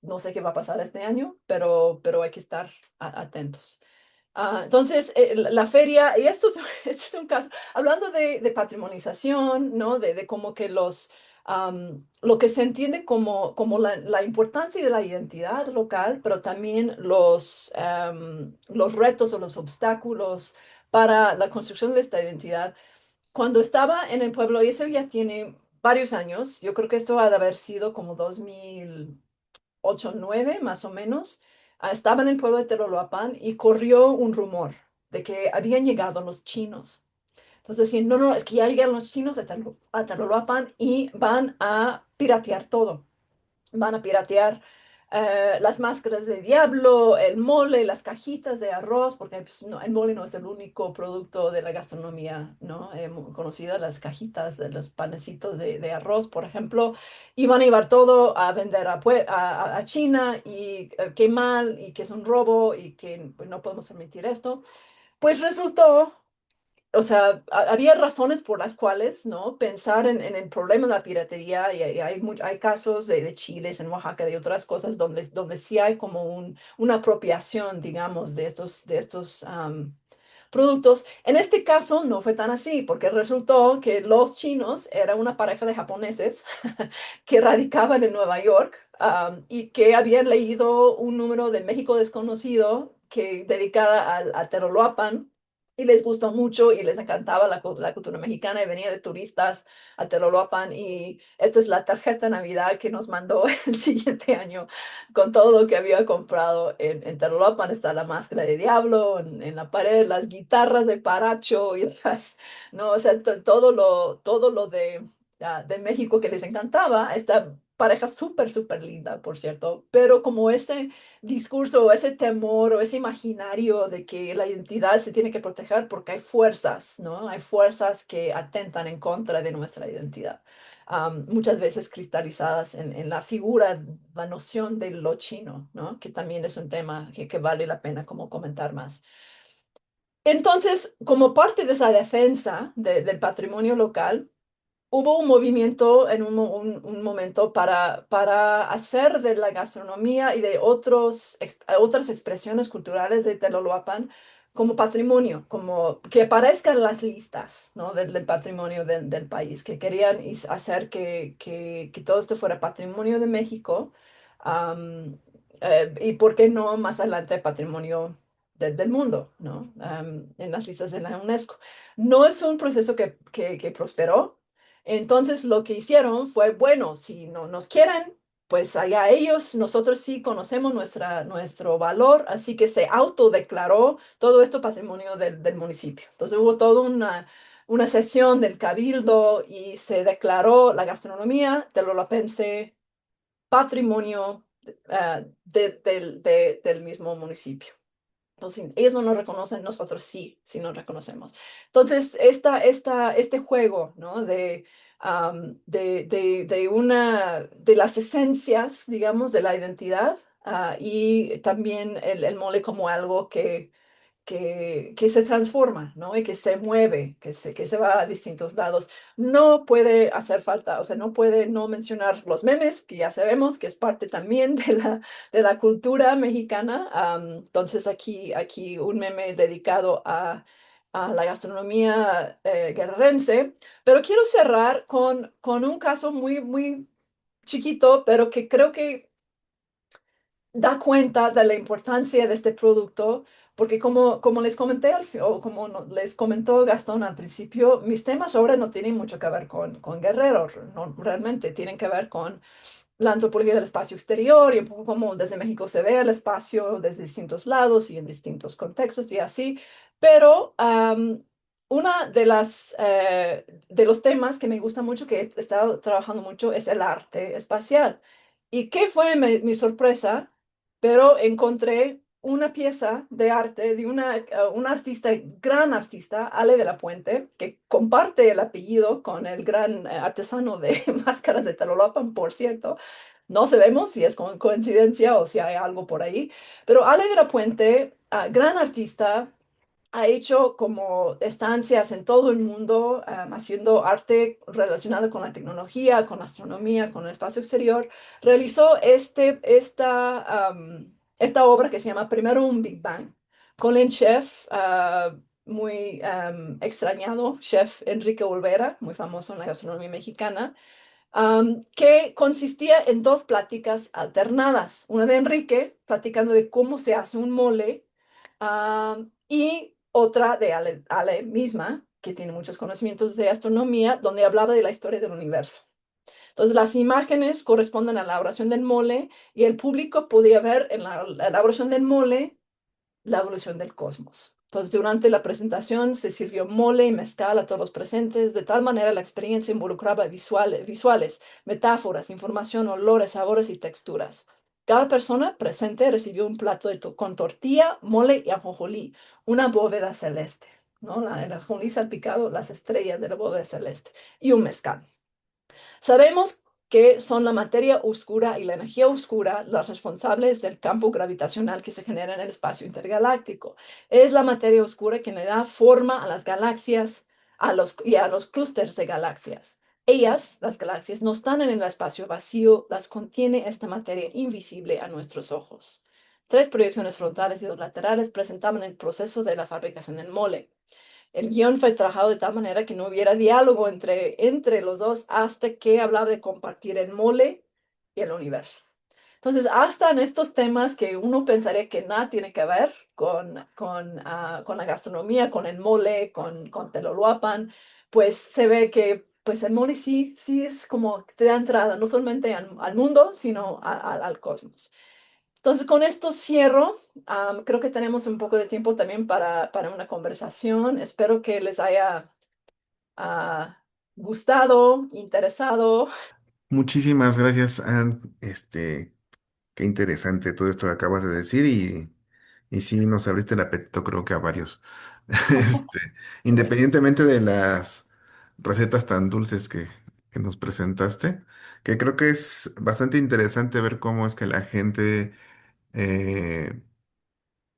no sé qué va a pasar este año, pero hay que estar atentos. Entonces, la feria, y esto es, este es un caso, hablando de patrimonización, ¿no? De como que lo que se entiende como la importancia de la identidad local, pero también los retos o los obstáculos para la construcción de esta identidad. Cuando estaba en el pueblo, y eso ya tiene varios años, yo creo que esto ha de haber sido como 2008 2009 más o menos, estaba en el pueblo de Teloloapan y corrió un rumor de que habían llegado los chinos. Entonces, sí, no, no, es que ya llegaron los chinos a Taloloapan y van a piratear todo. Van a piratear las máscaras de diablo, el mole, las cajitas de arroz, porque pues, no, el mole no es el único producto de la gastronomía, ¿no? Conocida, las cajitas de los panecitos de arroz, por ejemplo, y van a llevar todo a vender a China y qué mal y que es un robo y que pues, no podemos permitir esto. Pues resultó, o sea, había razones por las cuales, ¿no? Pensar en el problema de la piratería y hay casos de chiles en Oaxaca, de otras cosas donde sí hay como una apropiación, digamos, de estos productos. En este caso no fue tan así, porque resultó que los chinos era una pareja de japoneses que radicaban en Nueva York, y que habían leído un número de México desconocido que dedicada al Teroloapan y les gustó mucho y les encantaba la cultura mexicana y venía de turistas a Teloloapan y esta es la tarjeta de Navidad que nos mandó el siguiente año con todo lo que había comprado en Teloloapan. Está la máscara de diablo en la pared, las guitarras de Paracho y no, o sea, todo lo de México que les encantaba. Esta pareja súper, súper linda, por cierto, pero como ese discurso o ese temor o ese imaginario de que la identidad se tiene que proteger porque hay fuerzas, ¿no? Hay fuerzas que atentan en contra de nuestra identidad. Muchas veces cristalizadas en la figura, la noción de lo chino, ¿no? Que también es un tema que vale la pena como comentar más. Entonces, como parte de esa defensa del patrimonio local, hubo un movimiento en un momento para hacer de la gastronomía y de otras expresiones culturales de Teloloapan como patrimonio, como que aparezcan las listas, ¿no? del patrimonio del país, que querían hacer que todo esto fuera patrimonio de México, am, y por qué no más adelante patrimonio del mundo, ¿no? En las listas de la UNESCO. No es un proceso que prosperó. Entonces lo que hicieron fue, bueno, si no nos quieren, pues allá ellos, nosotros sí conocemos nuestro valor, así que se autodeclaró todo esto patrimonio del municipio. Entonces hubo toda una sesión del cabildo y se declaró la gastronomía telolapense patrimonio del mismo municipio. Entonces, ellos no nos reconocen, nosotros sí nos reconocemos. Entonces, este juego, ¿no? De las esencias, digamos, de la identidad, y también el mole como algo que se transforma, ¿no? Y que se mueve, que se va a distintos lados. No puede hacer falta, o sea, no puede no mencionar los memes, que ya sabemos que es parte también de la cultura mexicana. Entonces, aquí un meme dedicado a la gastronomía guerrerense, pero quiero cerrar con un caso muy, muy chiquito, pero que creo que da cuenta de la importancia de este producto, porque como les comenté, o como les comentó Gastón al principio, mis temas ahora no tienen mucho que ver con Guerrero, no, realmente tienen que ver con la antropología del espacio exterior y un poco cómo desde México se ve el espacio desde distintos lados y en distintos contextos y así. Pero una de los temas que me gusta mucho, que he estado trabajando mucho, es el arte espacial. ¿Y qué fue mi sorpresa? Pero encontré una pieza de arte de una artista, gran artista, Ale de la Puente, que comparte el apellido con el gran artesano de máscaras de Teloloapan, por cierto. No sabemos si es coincidencia o si hay algo por ahí, pero Ale de la Puente, gran artista, ha hecho como estancias en todo el mundo, haciendo arte relacionado con la tecnología, con la astronomía, con el espacio exterior. Realizó esta obra que se llama primero un Big Bang, con el chef muy extrañado, chef Enrique Olvera, muy famoso en la gastronomía mexicana, que consistía en dos pláticas alternadas. Una de Enrique, platicando de cómo se hace un mole, y otra de Ale misma, que tiene muchos conocimientos de astronomía, donde hablaba de la historia del universo. Entonces, las imágenes corresponden a la elaboración del mole y el público podía ver en la elaboración del mole la evolución del cosmos. Entonces, durante la presentación se sirvió mole y mezcal a todos los presentes, de tal manera la experiencia involucraba visuales, metáforas, información, olores, sabores y texturas. Cada persona presente recibió un plato con tortilla, mole y ajonjolí, una bóveda celeste, ¿no? El ajonjolí salpicado, las estrellas de la bóveda celeste y un mezcal. Sabemos que son la materia oscura y la energía oscura las responsables del campo gravitacional que se genera en el espacio intergaláctico. Es la materia oscura que le da forma a las galaxias y a los clústeres de galaxias. Ellas, las galaxias, no están en el espacio vacío, las contiene esta materia invisible a nuestros ojos. Tres proyecciones frontales y dos laterales presentaban el proceso de la fabricación del mole. El guión fue trabajado de tal manera que no hubiera diálogo entre los dos hasta que hablaba de compartir el mole y el universo. Entonces, hasta en estos temas que uno pensaría que nada tiene que ver con la gastronomía, con el mole, con Teloloapan, pues se ve que pues el mole sí es como que te da entrada no solamente al mundo, sino al cosmos. Entonces, con esto cierro. Creo que tenemos un poco de tiempo también para una conversación. Espero que les haya ah, gustado, interesado. Muchísimas gracias, Ann. Qué interesante todo esto que acabas de decir y sí nos abriste el apetito, creo que a varios. Este, Independientemente de las recetas tan dulces que nos presentaste, que creo que es bastante interesante ver cómo es que la gente, eh,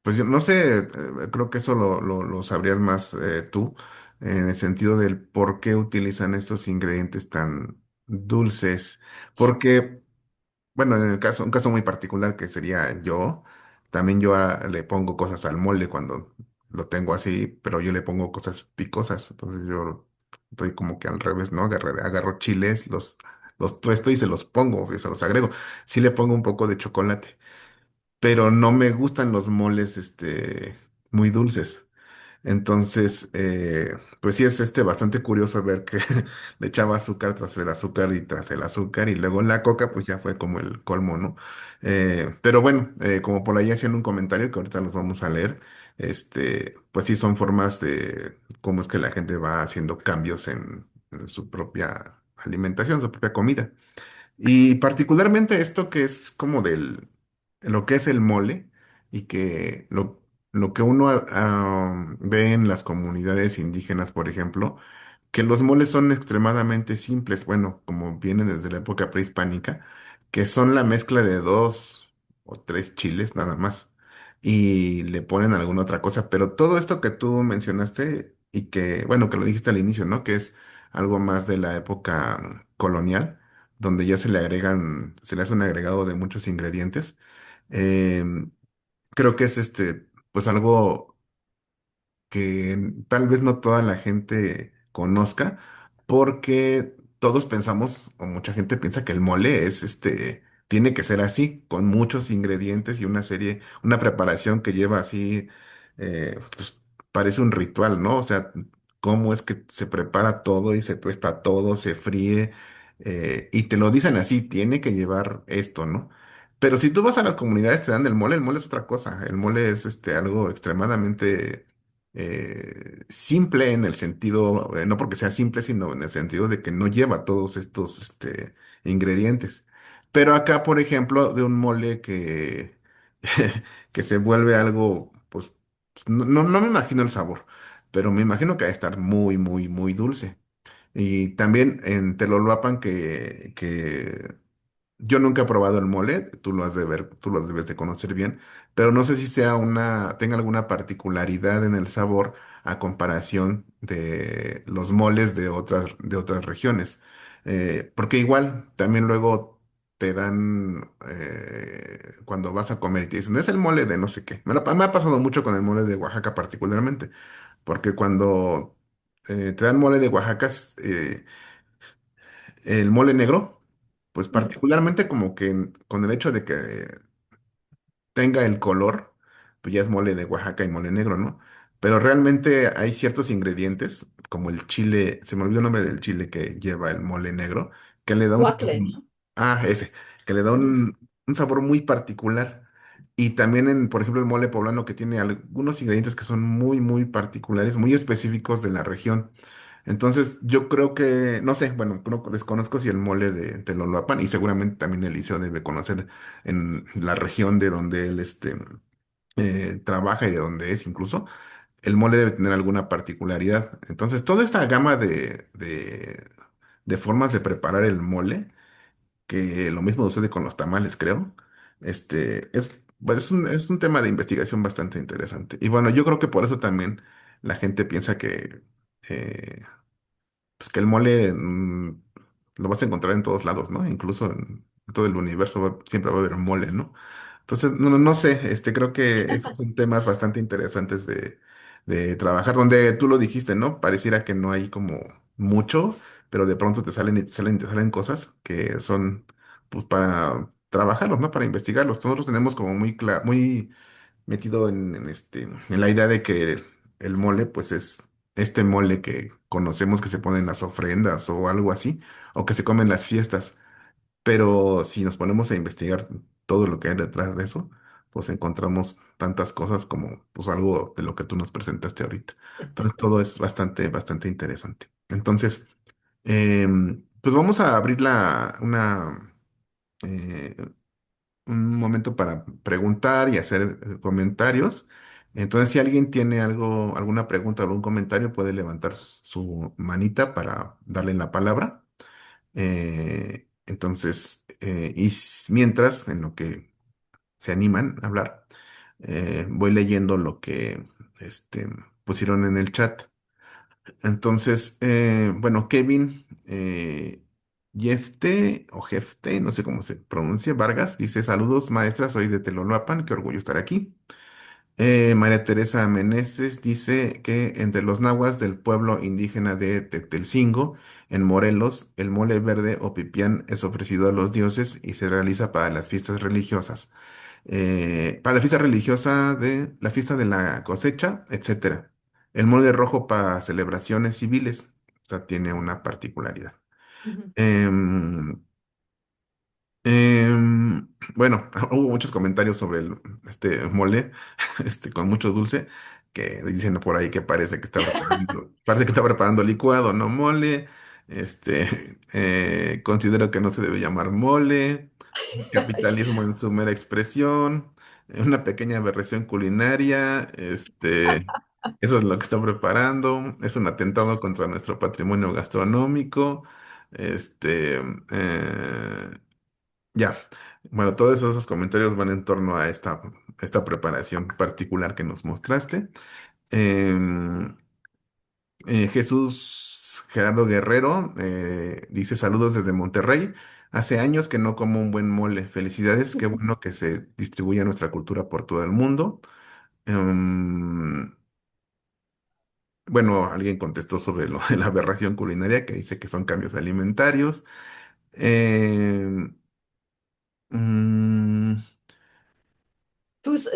pues yo no sé, creo que eso lo sabrías más tú, en el sentido del por qué utilizan estos ingredientes tan dulces. Porque bueno, en el caso, un caso muy particular que sería yo, también yo le pongo cosas al mole cuando lo tengo así, pero yo le pongo cosas picosas, entonces yo estoy como que al revés, ¿no? Agarro chiles, los tuesto y se los pongo, y se los agrego. Sí le pongo un poco de chocolate, pero no me gustan los moles, muy dulces. Entonces, pues sí es bastante curioso ver que le echaba azúcar tras el azúcar y tras el azúcar y luego la coca pues ya fue como el colmo, ¿no? Pero bueno, como por ahí hacían un comentario que ahorita los vamos a leer, pues sí son formas de cómo es que la gente va haciendo cambios en su propia alimentación, su propia comida. Y particularmente esto que es como lo que es el mole y que lo que uno ve en las comunidades indígenas, por ejemplo, que los moles son extremadamente simples, bueno, como vienen desde la época prehispánica, que son la mezcla de dos o tres chiles nada más y le ponen alguna otra cosa, pero todo esto que tú mencionaste y que, bueno, que lo dijiste al inicio, ¿no? Que es algo más de la época colonial donde ya se le hace un agregado de muchos ingredientes. Em, Creo que es pues algo que tal vez no toda la gente conozca, porque todos pensamos, o mucha gente piensa que el mole es tiene que ser así, con muchos ingredientes y una preparación que lleva así, pues parece un ritual, ¿no? O sea, cómo es que se prepara todo y se tuesta todo, se fríe, y te lo dicen así, tiene que llevar esto, ¿no? Pero si tú vas a las comunidades, te dan el mole es otra cosa. El mole es algo extremadamente simple en el sentido, no porque sea simple, sino en el sentido de que no lleva todos estos ingredientes. Pero acá, por ejemplo, de un mole que se vuelve algo, pues, no me imagino el sabor, pero me imagino que va a estar muy, muy, muy dulce. Y también en Teloloapan que yo nunca he probado el mole, tú lo has de ver, tú lo debes de conocer bien, pero no sé si tenga alguna particularidad en el sabor a comparación de los moles de otras regiones. Porque igual, también luego te dan, cuando vas a comer y te dicen, es el mole de no sé qué. Me ha pasado mucho con el mole de Oaxaca particularmente, porque cuando te dan mole de Oaxaca, el mole negro, pues Mm. particularmente como que con el hecho de que tenga el color, pues ya es mole de Oaxaca y mole negro, ¿no? Pero realmente hay ciertos ingredientes, como el chile, se me olvidó el nombre del chile que lleva el mole negro, que le da un sabor, Guacle, ¿no? ese, que le da Mm. un sabor muy particular. Y también en, por ejemplo, el mole poblano que tiene algunos ingredientes que son muy, muy particulares, muy específicos de la región. Entonces, yo creo que, no sé, bueno, desconozco si el mole de Teloloapan, y seguramente también Eliseo debe conocer en la región de donde él trabaja y de donde es incluso, el mole debe tener alguna particularidad. Entonces, toda esta gama de formas de preparar el mole, que lo mismo sucede con los tamales, creo. Pues, es un tema de investigación bastante interesante. Y bueno, yo creo que por eso también la gente piensa eh, pues que el mole lo vas a encontrar en todos lados, ¿no? Incluso en todo el universo siempre va a haber mole, ¿no? Entonces, no sé, creo que esos son temas bastante interesantes de trabajar, donde tú lo dijiste, ¿no? Pareciera que no hay como mucho, pero de pronto te salen y te salen y te salen cosas que son, pues, para trabajarlos, ¿no? Para investigarlos. Nosotros tenemos como muy metido en la idea de que el mole, pues es este mole que conocemos que se pone en las ofrendas o algo así, o que se come en las fiestas. Pero si nos ponemos a investigar todo lo que hay detrás de eso, pues encontramos tantas cosas como pues algo de lo que tú nos presentaste ahorita. Entonces todo es bastante, bastante interesante. Entonces, pues vamos a abrir eh, un momento para preguntar y hacer comentarios. Entonces, si alguien tiene alguna pregunta o algún comentario, puede levantar su manita para darle la palabra. Mientras, en lo que se animan a hablar, voy leyendo lo que pusieron en el chat. Entonces, bueno, Kevin Jefte o Jefte, no sé cómo se pronuncia, Vargas, dice: saludos maestra, soy de Teloloapan, qué orgullo estar aquí. María Teresa Meneses dice que entre los nahuas del pueblo indígena de Tetelcingo, en Morelos, el mole verde o pipián es ofrecido a los dioses y se realiza para las fiestas religiosas. Para la fiesta religiosa de la fiesta de la cosecha, etcétera. El mole rojo para celebraciones civiles, o sea, tiene una particularidad. Ujú. Em, bueno, hubo muchos comentarios sobre este mole, con mucho dulce, que dicen por ahí que parece que está preparando licuado, no mole. Considero que no se debe llamar mole. Capitalismo en su mera expresión, una pequeña aberración culinaria, eso es lo que está preparando, es un atentado contra nuestro patrimonio gastronómico, este, eh, ya, bueno, todos esos comentarios van en torno a esta preparación particular que nos mostraste. Em, Jesús Gerardo Guerrero dice: saludos desde Monterrey. Hace años que no como un buen mole. Felicidades, qué bueno que se distribuya nuestra cultura por todo el mundo. Em, bueno, alguien contestó sobre lo de la aberración culinaria, que dice que son cambios alimentarios. Em, mm,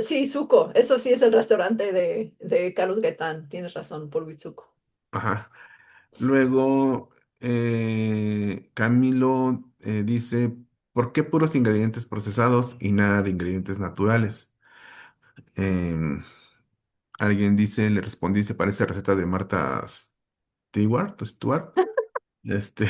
Sí, Suco, eso sí es el restaurante de Carlos Gaitán, tienes razón, Polvo y Suco. ajá. Luego, Camilo dice: ¿por qué puros ingredientes procesados y nada de ingredientes naturales? Em, Alguien dice, le respondí: se parece a receta de Marta Stewart. Este,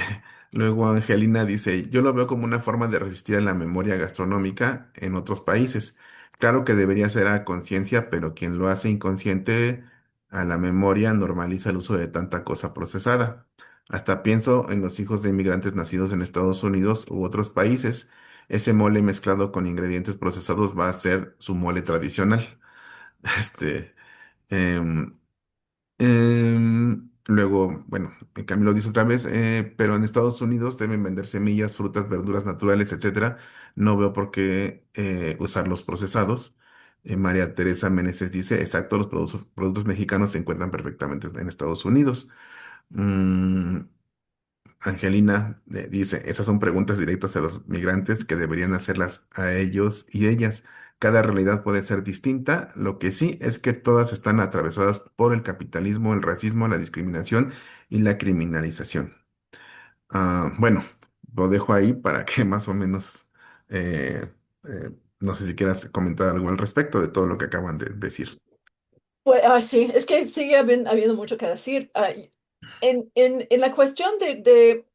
luego Angelina dice: yo lo veo como una forma de resistir a la memoria gastronómica en otros países. Claro que debería ser a conciencia, pero quien lo hace inconsciente a la memoria normaliza el uso de tanta cosa procesada. Hasta pienso en los hijos de inmigrantes nacidos en Estados Unidos u otros países. Ese mole mezclado con ingredientes procesados va a ser su mole tradicional. Este, em, luego, bueno, Camilo dice otra vez: pero en Estados Unidos deben vender semillas, frutas, verduras naturales, etcétera. No veo por qué usar los procesados. María Teresa Meneses dice: exacto, los productos mexicanos se encuentran perfectamente en Estados Unidos. Mm, Angelina dice: esas son preguntas directas a los migrantes que deberían hacerlas a ellos y ellas. Cada realidad puede ser distinta. Lo que sí es que todas están atravesadas por el capitalismo, el racismo, la discriminación y la criminalización. Bueno, lo dejo ahí para que más o menos eh, No sé si quieras comentar algo al respecto de todo lo que acaban de decir. Pues, sí, es que sigue habiendo mucho que decir. En la cuestión de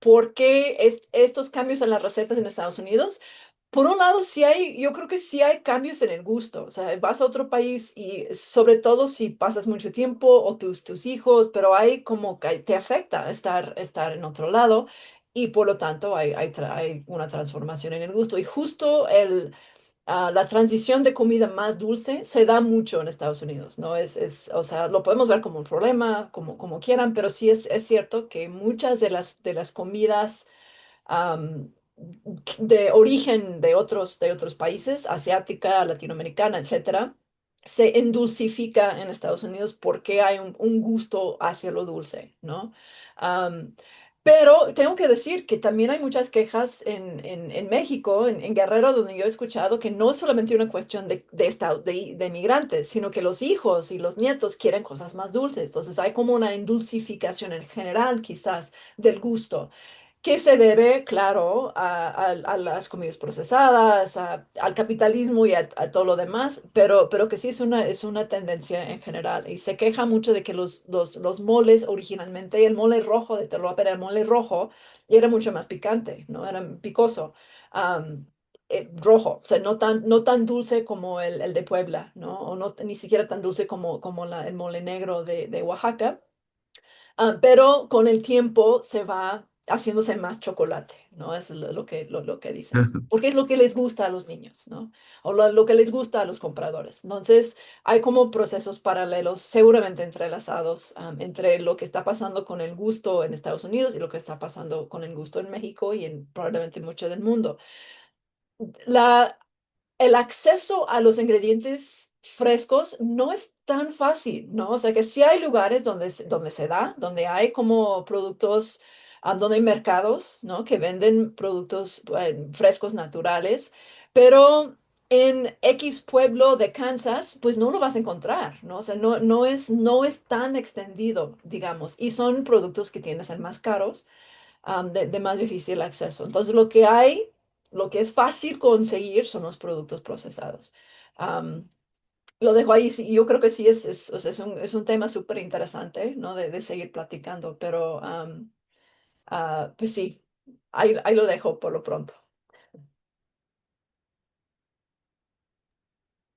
por qué estos cambios en las recetas en Estados Unidos, por un lado, sí hay, yo creo que sí hay cambios en el gusto. O sea, vas a otro país y sobre todo si pasas mucho tiempo o tus hijos, pero hay como que te afecta estar en otro lado y por lo tanto hay una transformación en el gusto. Y justo la transición de comida más dulce se da mucho en Estados Unidos, ¿no? O sea, lo podemos ver como un problema, como quieran, pero sí es cierto que muchas de las comidas am, de origen de otros países, asiática, latinoamericana, etcétera, se endulcifica en Estados Unidos porque hay un gusto hacia lo dulce, ¿no? Am, pero tengo que decir que también hay muchas quejas en México, en Guerrero, donde yo he escuchado que no es solamente una cuestión de migrantes, sino que los hijos y los nietos quieren cosas más dulces. Entonces hay como una endulcificación en general, quizás, del gusto que se debe, claro, a las comidas procesadas, al capitalismo y a todo lo demás, pero que sí es una tendencia en general. Y se queja mucho de que los moles originalmente, el mole rojo de Taloapan era el mole rojo y era mucho más picante, ¿no? Era picoso, am, rojo, o sea, no tan dulce como el de Puebla, ¿no? O no, ni siquiera tan dulce como el mole negro de Oaxaca. Pero con el tiempo se va haciéndose más chocolate, ¿no? Es lo que dicen. Porque es lo que les gusta a los niños, ¿no? O lo que les gusta a los compradores. Entonces, hay como procesos paralelos, seguramente entrelazados, entre lo que está pasando con el gusto en Estados Unidos y lo que está pasando con el gusto en México y en probablemente mucho del mundo. La, el acceso a los ingredientes frescos no es tan fácil, ¿no? O sea que sí hay lugares donde se da, donde hay como productos, donde hay mercados, ¿no? Que venden productos frescos naturales, pero en X pueblo de Kansas, pues no lo vas a encontrar, ¿no? O sea, no es tan extendido, digamos, y son productos que tienden a ser más caros, de más difícil acceso. Entonces, lo que es fácil conseguir son los productos procesados. Am, lo dejo ahí, sí, yo creo que sí o sea, es un tema súper interesante, ¿no? De seguir platicando, pero pues sí, ahí lo dejo por lo pronto.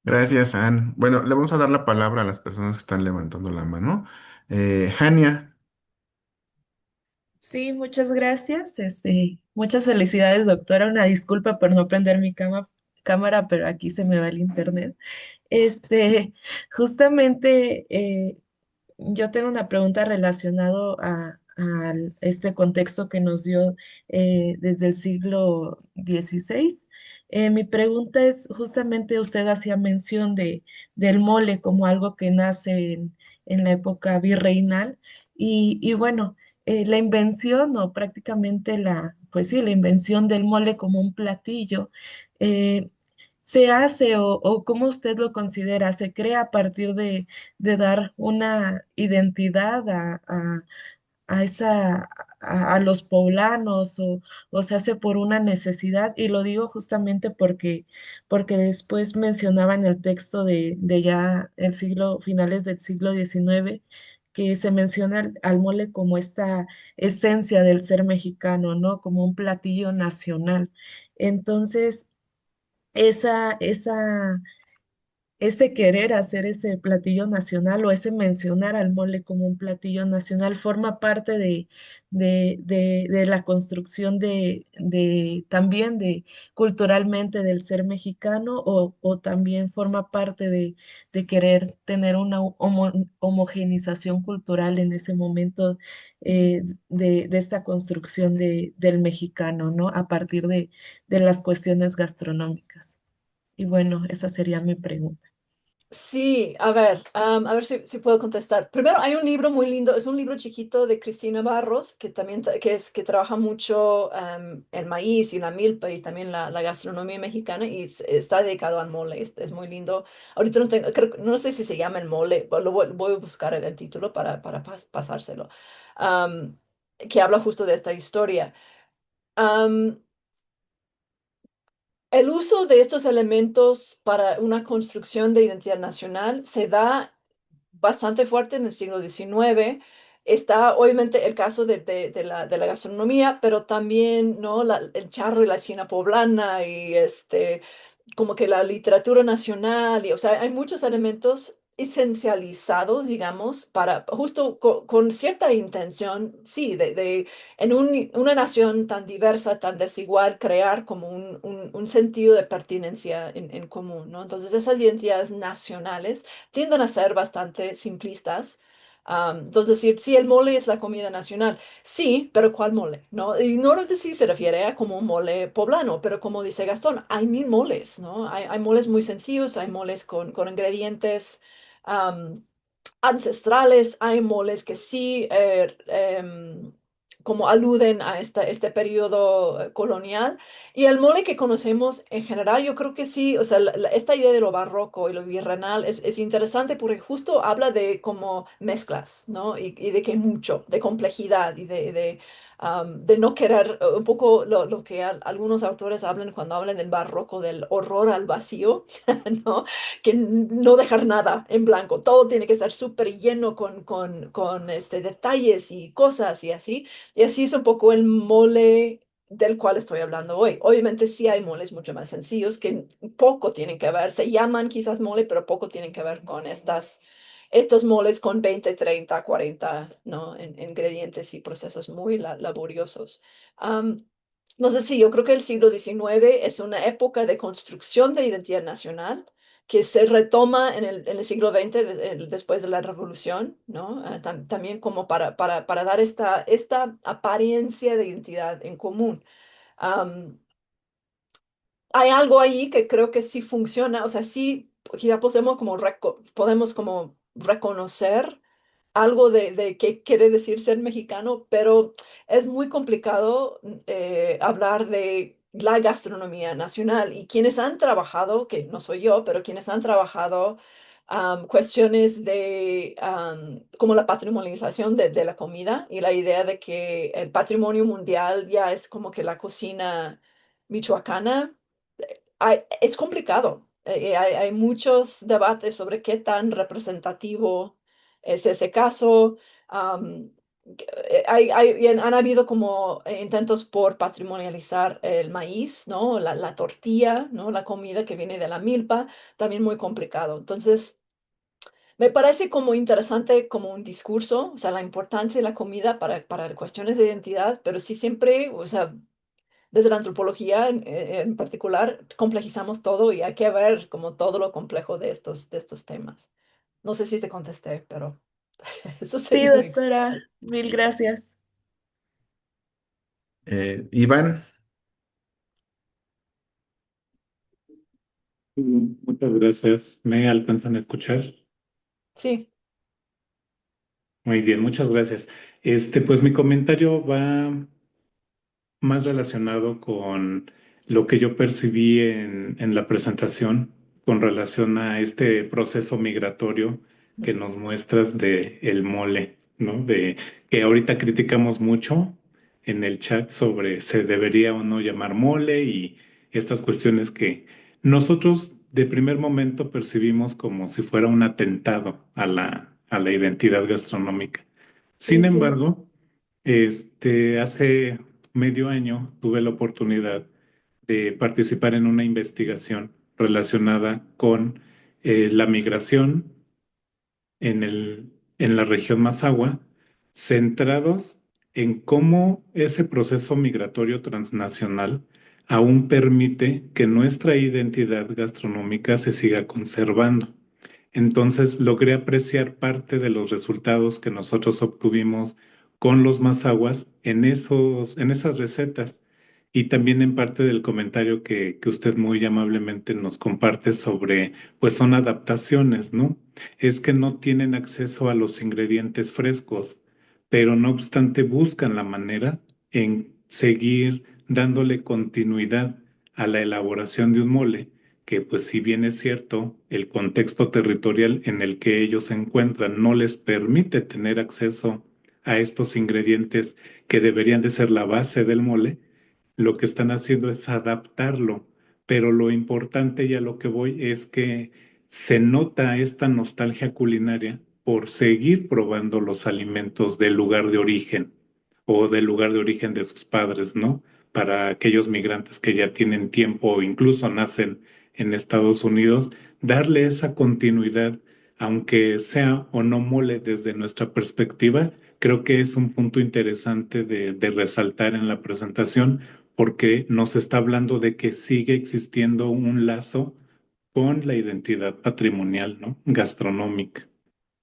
Gracias, Ann. Bueno, le vamos a dar la palabra a las personas que están levantando la mano. Hania, Sí, muchas gracias. Muchas felicidades, doctora. Una disculpa por no prender mi cámara, pero aquí se me va el internet. Este, justamente yo tengo una pregunta relacionado a este contexto que nos dio desde el siglo XVI. Mi pregunta es, justamente usted hacía mención del mole como algo que nace en la época virreinal y bueno, la invención o prácticamente pues sí, la invención del mole como un platillo. eh, ¿Se hace o cómo usted lo considera? ¿Se crea a partir de dar una identidad a a los poblanos o se hace por una necesidad? Y lo digo justamente porque después mencionaba en el texto de ya el finales del siglo XIX, que se menciona al mole como esta esencia del ser mexicano, ¿no? Como un platillo nacional. Entonces, esa ese querer hacer ese platillo nacional o ese mencionar al mole como un platillo nacional forma parte de la construcción también de culturalmente del ser mexicano o también forma parte de querer tener una homogenización cultural en ese momento de esta construcción del mexicano, ¿no? A partir de las cuestiones gastronómicas. Y bueno, esa sería mi pregunta. Sí, a ver si puedo contestar. Primero, hay un libro muy lindo, es un libro chiquito de Cristina Barros, que también que trabaja mucho el maíz y la milpa y también la gastronomía mexicana y está dedicado al mole, es muy lindo. Ahorita no tengo, no sé si se llama el mole, voy a buscar el título para pasárselo, am, que habla justo de esta historia. Am, El uso de estos elementos para una construcción de identidad nacional se da bastante fuerte en el siglo XIX. Está obviamente el caso de la gastronomía, pero también, ¿no? El charro y la china poblana y como que la literatura nacional, y, o sea, hay muchos elementos esencializados, digamos, para justo con cierta intención, sí, en una nación tan diversa, tan desigual, crear como un sentido de pertinencia en común, ¿no? Entonces, esas identidades nacionales tienden a ser bastante simplistas. Entonces, decir, sí, el mole es la comida nacional. Sí, pero ¿cuál mole? ¿No? Y no sé si se refiere a como un mole poblano, pero como dice Gastón, hay mil moles, ¿no? Hay moles muy sencillos, hay moles con ingredientes ancestrales, hay moles que sí como aluden a este periodo colonial. Y el mole que conocemos en general, yo creo que sí, o sea, esta idea de lo barroco y lo virreinal es interesante porque justo habla de como mezclas, ¿no? Y de que mucho, de complejidad y de no querer, un poco lo que algunos autores hablan cuando hablan del barroco, del horror al vacío, ¿no? Que no dejar nada en blanco, todo tiene que estar súper lleno con detalles y cosas y así. Y así es un poco el mole del cual estoy hablando hoy. Obviamente sí hay moles mucho más sencillos que poco tienen que ver, se llaman quizás mole, pero poco tienen que ver con estos moles con 20, 30, 40, ¿no? Ingredientes y procesos muy laboriosos. Am, no sé si yo creo que el siglo XIX es una época de construcción de identidad nacional que se retoma en el siglo XX, después de la Revolución, ¿no? También como para dar esta apariencia de identidad en común. Am, Hay algo ahí que creo que sí funciona, o sea, sí, ya podemos como, podemos como reconocer algo de qué quiere decir ser mexicano, pero es muy complicado hablar de la gastronomía nacional y quienes han trabajado, que no soy yo, pero quienes han trabajado cuestiones de como la patrimonialización de la comida y la idea de que el patrimonio mundial ya es como que la cocina michoacana es complicado. Hay muchos debates sobre qué tan representativo es ese caso. Am, y han habido como intentos por patrimonializar el maíz, ¿no? La tortilla, ¿no? La comida que viene de la milpa, también muy complicado. Entonces, me parece como interesante como un discurso, o sea, la importancia de la comida para cuestiones de identidad, pero sí siempre, o sea, desde la antropología en particular, complejizamos todo y hay que ver como todo lo complejo de estos temas. No sé si te contesté, pero eso Sí, sería mi... doctora, mil gracias. Iván, Muchas gracias. ¿Me alcanzan a escuchar? Sí, Muy bien, muchas gracias. Pues mi comentario va más relacionado con lo que yo percibí en la presentación con relación a este proceso migratorio que nos muestras de el mole, ¿no? De que ahorita criticamos mucho en el chat sobre se debería o no llamar mole y estas cuestiones que nosotros de primer momento percibimos como si fuera un atentado a la identidad gastronómica. sí, Sin entiendo. embargo, hace medio año tuve la oportunidad de participar en una investigación relacionada con la migración en la región Mazahua, centrados en cómo ese proceso migratorio transnacional aún permite que nuestra identidad gastronómica se siga conservando. Entonces logré apreciar parte de los resultados que nosotros obtuvimos con los mazahuas en esas recetas y también en parte del comentario que usted muy amablemente nos comparte sobre, pues son adaptaciones, ¿no? Es que no tienen acceso a los ingredientes frescos, pero no obstante buscan la manera en seguir dándole continuidad a la elaboración de un mole que pues si bien es cierto, el contexto territorial en el que ellos se encuentran no les permite tener acceso a estos ingredientes que deberían de ser la base del mole, lo que están haciendo es adaptarlo, pero lo importante y a lo que voy es que se nota esta nostalgia culinaria por seguir probando los alimentos del lugar de origen o del lugar de origen de sus padres, ¿no? Para aquellos migrantes que ya tienen tiempo o incluso nacen en Estados Unidos, darle esa continuidad, aunque sea o no mole desde nuestra perspectiva, creo que es un punto interesante de resaltar en la presentación porque nos está hablando de que sigue existiendo un lazo con la identidad patrimonial, ¿no? Gastronómica.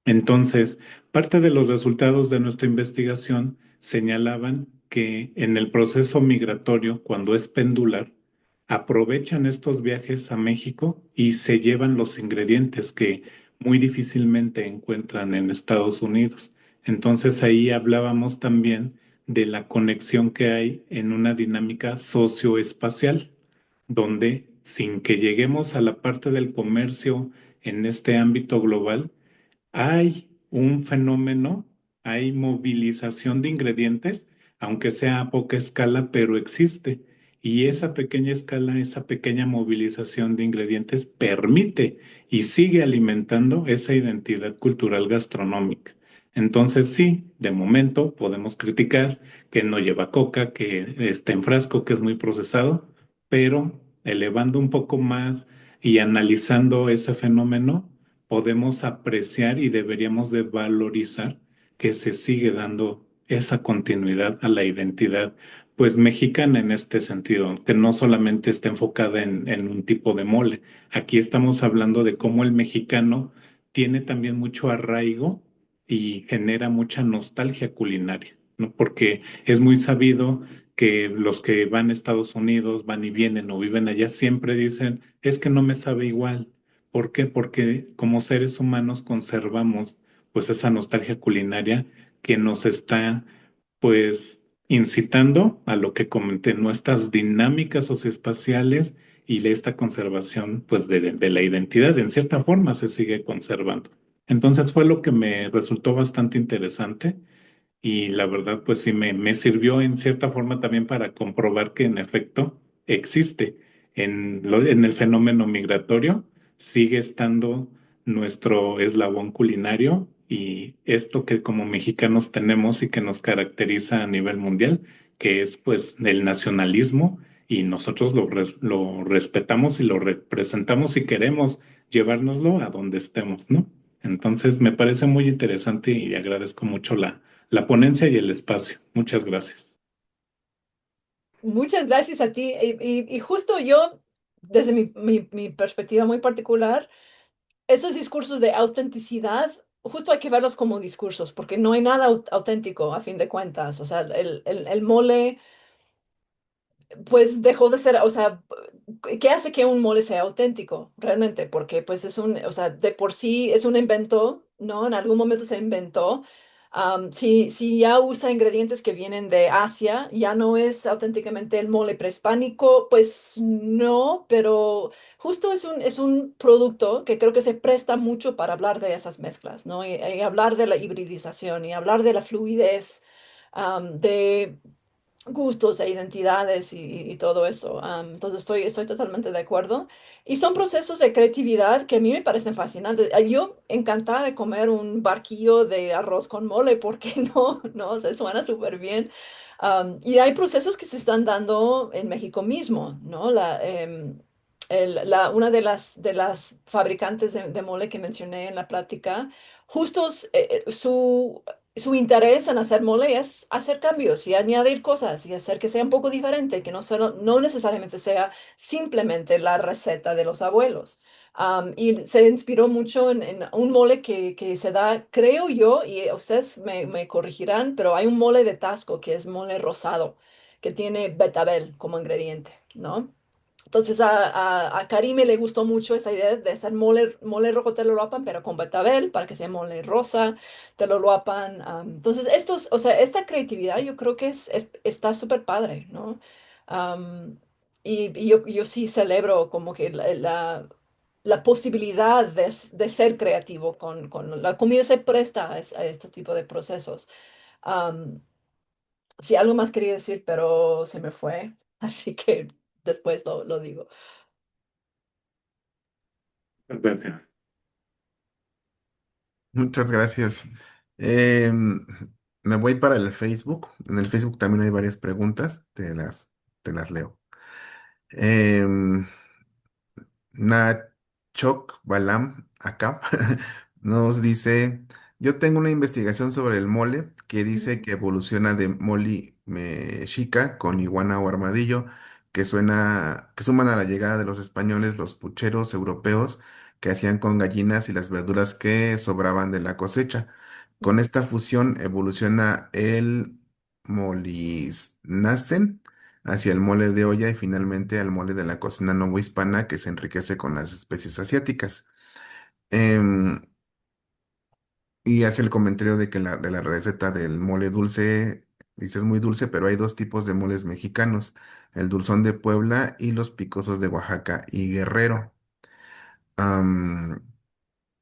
Entonces, parte de los resultados de nuestra investigación señalaban que en el proceso migratorio, cuando es pendular, aprovechan estos viajes a México y se llevan los ingredientes que muy difícilmente encuentran en Estados Unidos. Entonces ahí hablábamos también de la conexión que hay en una dinámica socioespacial, donde sin que lleguemos a la parte del comercio en este ámbito global, hay un fenómeno, hay movilización de ingredientes, aunque sea a poca escala, pero existe. Y esa pequeña escala, esa pequeña movilización de ingredientes permite y sigue alimentando esa identidad cultural gastronómica. Entonces sí, de momento podemos criticar que no lleva coca, que está en frasco, que es muy procesado, pero elevando un poco más y analizando ese fenómeno, podemos apreciar y deberíamos de valorizar que se sigue dando esa continuidad a la identidad, pues mexicana en este sentido, que no solamente está enfocada en un tipo de mole. Aquí estamos hablando de cómo el mexicano tiene también mucho arraigo y genera mucha nostalgia culinaria, ¿no? Porque es muy sabido que los que van a Estados Unidos, van y vienen o viven allá, siempre dicen, es que no me sabe igual. ¿Por qué? Porque como seres humanos conservamos pues esa nostalgia culinaria que nos está pues incitando a lo que comenté, nuestras dinámicas socioespaciales y de esta conservación pues de la identidad en cierta forma se sigue conservando. Entonces fue lo que me resultó bastante interesante y la verdad, pues sí, me sirvió en cierta forma también para comprobar que en efecto existe en el fenómeno migratorio, sigue estando nuestro eslabón culinario y esto que como mexicanos tenemos y que nos caracteriza a nivel mundial, que es pues el nacionalismo y nosotros lo respetamos y lo representamos y queremos llevárnoslo a donde estemos, ¿no? Entonces me parece muy interesante y agradezco mucho la ponencia y el espacio. Muchas gracias. Muchas gracias a ti. Y justo yo, desde mi perspectiva muy particular, esos discursos de autenticidad, justo hay que verlos como discursos, porque no hay nada auténtico a fin de cuentas. O sea, el mole pues dejó de ser, o sea, ¿qué hace que un mole sea auténtico realmente? Porque pues es un, o sea, de por sí es un invento, ¿no? En algún momento se inventó. Si ya usa ingredientes que vienen de Asia, ya no es auténticamente el mole prehispánico, pues no, pero justo es un producto que creo que se presta mucho para hablar de esas mezclas, ¿no? Y hablar de la hibridización y hablar de la fluidez, de gustos e identidades y todo eso. Entonces estoy totalmente de acuerdo. Y son procesos de creatividad que a mí me parecen fascinantes. Yo encantada de comer un barquillo de arroz con mole, porque no, no, se suena súper bien. Y hay procesos que se están dando en México mismo, ¿no? Una de las fabricantes de mole que mencioné en la plática, justo su interés en hacer mole es hacer cambios y añadir cosas y hacer que sea un poco diferente, que no necesariamente sea simplemente la receta de los abuelos. Y se inspiró mucho en un mole que se da, creo yo, y ustedes me corregirán, pero hay un mole de Tasco que es mole rosado, que tiene betabel como ingrediente, ¿no? Entonces a Karime le gustó mucho esa idea de hacer mole rojo teloloapan, pero con betabel para que sea mole rosa teloloapan. Entonces o sea, esta creatividad yo creo que está súper padre, ¿no? Am, y yo sí celebro como que la posibilidad de ser creativo con la comida se presta a este tipo de procesos. Am, sí, algo más quería decir, pero se me fue, así que después lo digo. Perfecto. Muchas gracias. Em, Me voy para el Facebook. En el Facebook también hay varias preguntas. Te las leo. Em, Nachok Balam acá nos dice, yo tengo una investigación sobre el mole que dice que evoluciona de moli mexica con iguana o armadillo, que suman a la llegada de los españoles los pucheros europeos que hacían con gallinas y las verduras que sobraban de la cosecha. Con esta fusión evoluciona el molisnacen hacia el mole de olla y finalmente al mole de la cocina novohispana que se enriquece con las especies asiáticas. Em, y hace el comentario de que de la receta del mole dulce, dice es muy dulce, pero hay dos tipos de moles mexicanos, el dulzón de Puebla y los picosos de Oaxaca y Guerrero.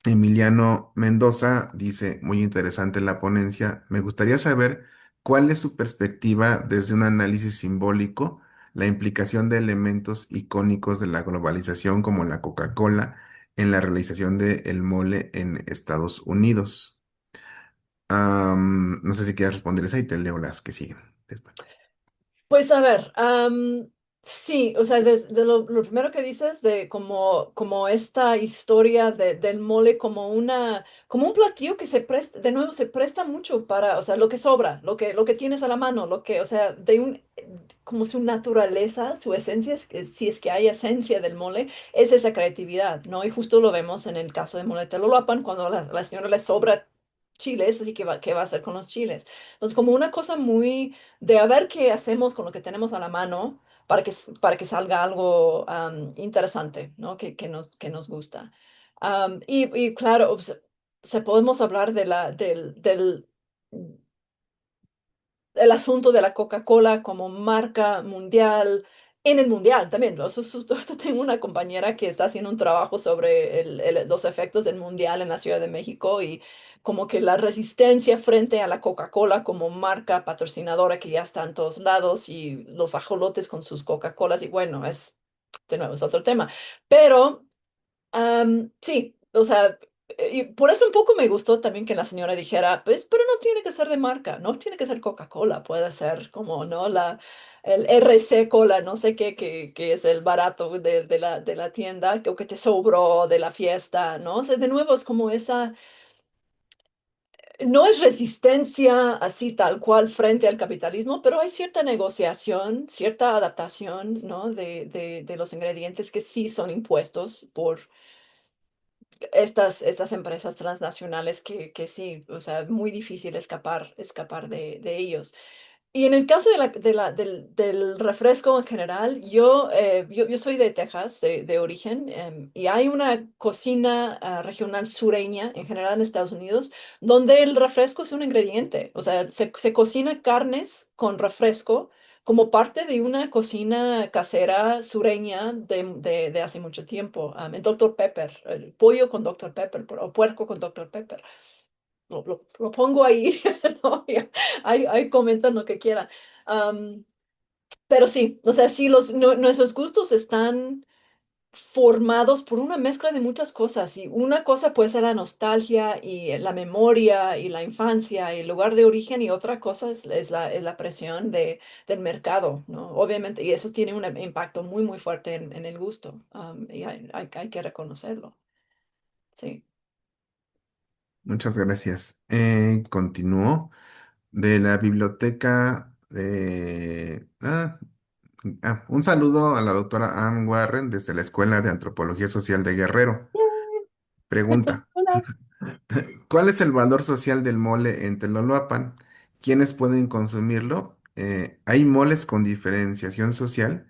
Emiliano Mendoza dice, muy interesante la ponencia. Me gustaría saber cuál es su perspectiva desde un análisis simbólico, la implicación de elementos icónicos de la globalización como la Coca-Cola en la realización del mole en Estados Unidos. No sé si quieres responder esa y te leo las que siguen después. Pues a ver, sí, o sea, desde lo primero que dices de como esta historia del mole como un platillo que se presta, de nuevo, se presta mucho para, o sea, lo que sobra, lo que tienes a la mano, o sea, como su naturaleza, su esencia, si es que hay esencia del mole, es esa creatividad, ¿no? Y justo lo vemos en el caso de Mole Telolapan, cuando a la señora le sobra chiles, así que ¿qué va a hacer con los chiles? Entonces, como una cosa muy de a ver qué hacemos con lo que tenemos a la mano para que salga algo interesante, ¿no? Que nos gusta. Y claro, podemos hablar del el asunto de la Coca-Cola como marca mundial, en el mundial también. Ahorita tengo una compañera que está haciendo un trabajo sobre los efectos del mundial en la Ciudad de México y como que la resistencia frente a la Coca-Cola como marca patrocinadora que ya está en todos lados y los ajolotes con sus Coca-Colas y bueno, de nuevo, es otro tema. Pero sí, o sea, y por eso un poco me gustó también que la señora dijera, pues, pero no tiene que ser de marca, no tiene que ser Coca-Cola, puede ser como, ¿no? El RC Cola, no sé qué, que es el barato de la tienda, que te sobró de la fiesta, ¿no? O sea, de nuevo es como no es resistencia así tal cual frente al capitalismo, pero hay cierta negociación, cierta adaptación, ¿no? De los ingredientes que sí son impuestos por estas empresas transnacionales que sí, o sea, muy difícil escapar de ellos. Y en el caso del refresco en general, yo soy de Texas, de origen, y hay una cocina regional sureña, en general en Estados Unidos, donde el refresco es un ingrediente. O sea, se cocina carnes con refresco como parte de una cocina casera sureña de hace mucho tiempo. El Dr. Pepper, el pollo con Dr. Pepper o puerco con Dr. Pepper. Lo pongo ahí, ¿no? Ya, ahí comentan lo que quieran. Am, pero sí, o sea, sí, nuestros gustos están formados por una mezcla de muchas cosas. Y una cosa puede ser la nostalgia y la memoria y la infancia y el lugar de origen, y otra cosa es la presión del mercado, ¿no? Obviamente, y eso tiene un impacto muy, muy fuerte en el gusto. Y hay que reconocerlo. Sí. Muchas gracias. Continúo. De la biblioteca de... un saludo a la doctora Ann Warren desde la Escuela de Antropología Social de Guerrero. Pregunta, Hola. ¿cuál es el valor social del mole en Teloloapan? ¿Quiénes pueden consumirlo? ¿Hay moles con diferenciación social?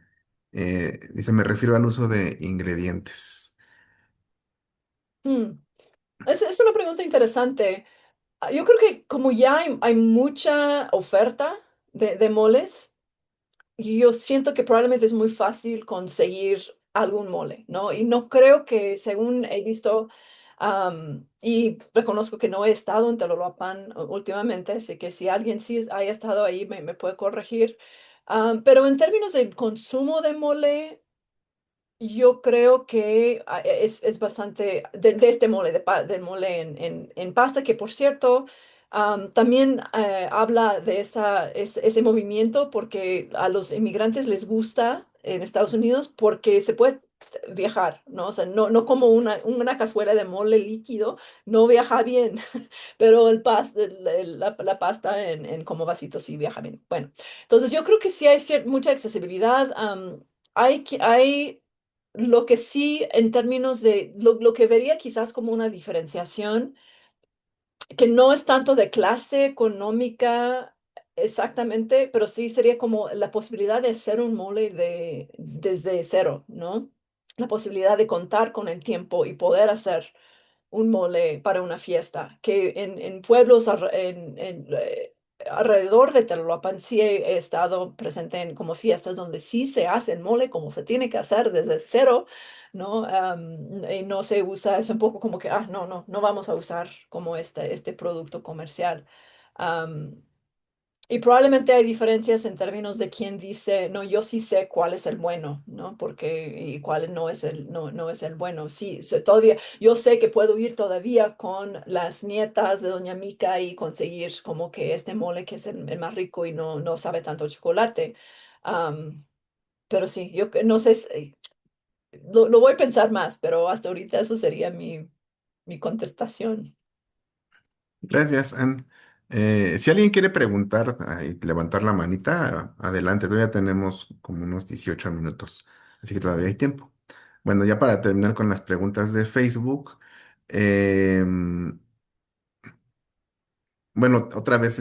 Dice, me refiero al uso de ingredientes. Mm. Es una pregunta interesante. Yo creo que como ya hay mucha oferta de moles, yo siento que probablemente es muy fácil conseguir algún mole, ¿no? Y no creo que, según he visto, y reconozco que no he estado en Telolapan últimamente, así que si alguien sí haya estado ahí me puede corregir. Pero en términos del consumo de mole, Yo creo que es bastante de este mole, del mole en pasta, que por cierto, también habla de ese movimiento porque a los inmigrantes les gusta en Estados Unidos porque se puede viajar, ¿no? O sea, no como una cazuela de mole líquido, no viaja bien, pero la pasta en como vasito sí viaja bien. Bueno, entonces yo creo que sí hay mucha accesibilidad. Hay lo que sí, en términos de lo que vería quizás como una diferenciación, que no es tanto de clase económica exactamente, pero sí sería como la posibilidad de hacer un mole desde cero, ¿no? La posibilidad de contar con el tiempo y poder hacer un mole para una fiesta, que en pueblos alrededor de Telolapan sí he estado presente en como fiestas donde sí se hace el mole como se tiene que hacer desde cero, ¿no? Y no se usa, es un poco como que, no vamos a usar como este producto comercial. Am, y probablemente hay diferencias en términos de quién dice, no, yo sí sé cuál es el bueno, ¿no? Porque, y cuál no es el bueno. Sí, todavía, yo sé que puedo ir todavía con las nietas de Doña Mica y conseguir como que este mole que es el más rico y no sabe tanto a chocolate. Am, pero sí, no sé, lo voy a pensar más, pero hasta ahorita eso sería mi contestación. Gracias, Ann. Si alguien quiere preguntar y levantar la manita, adelante. Todavía tenemos como unos 18 minutos, así que todavía hay tiempo. Bueno, ya para terminar con las preguntas de Facebook, em, bueno, otra vez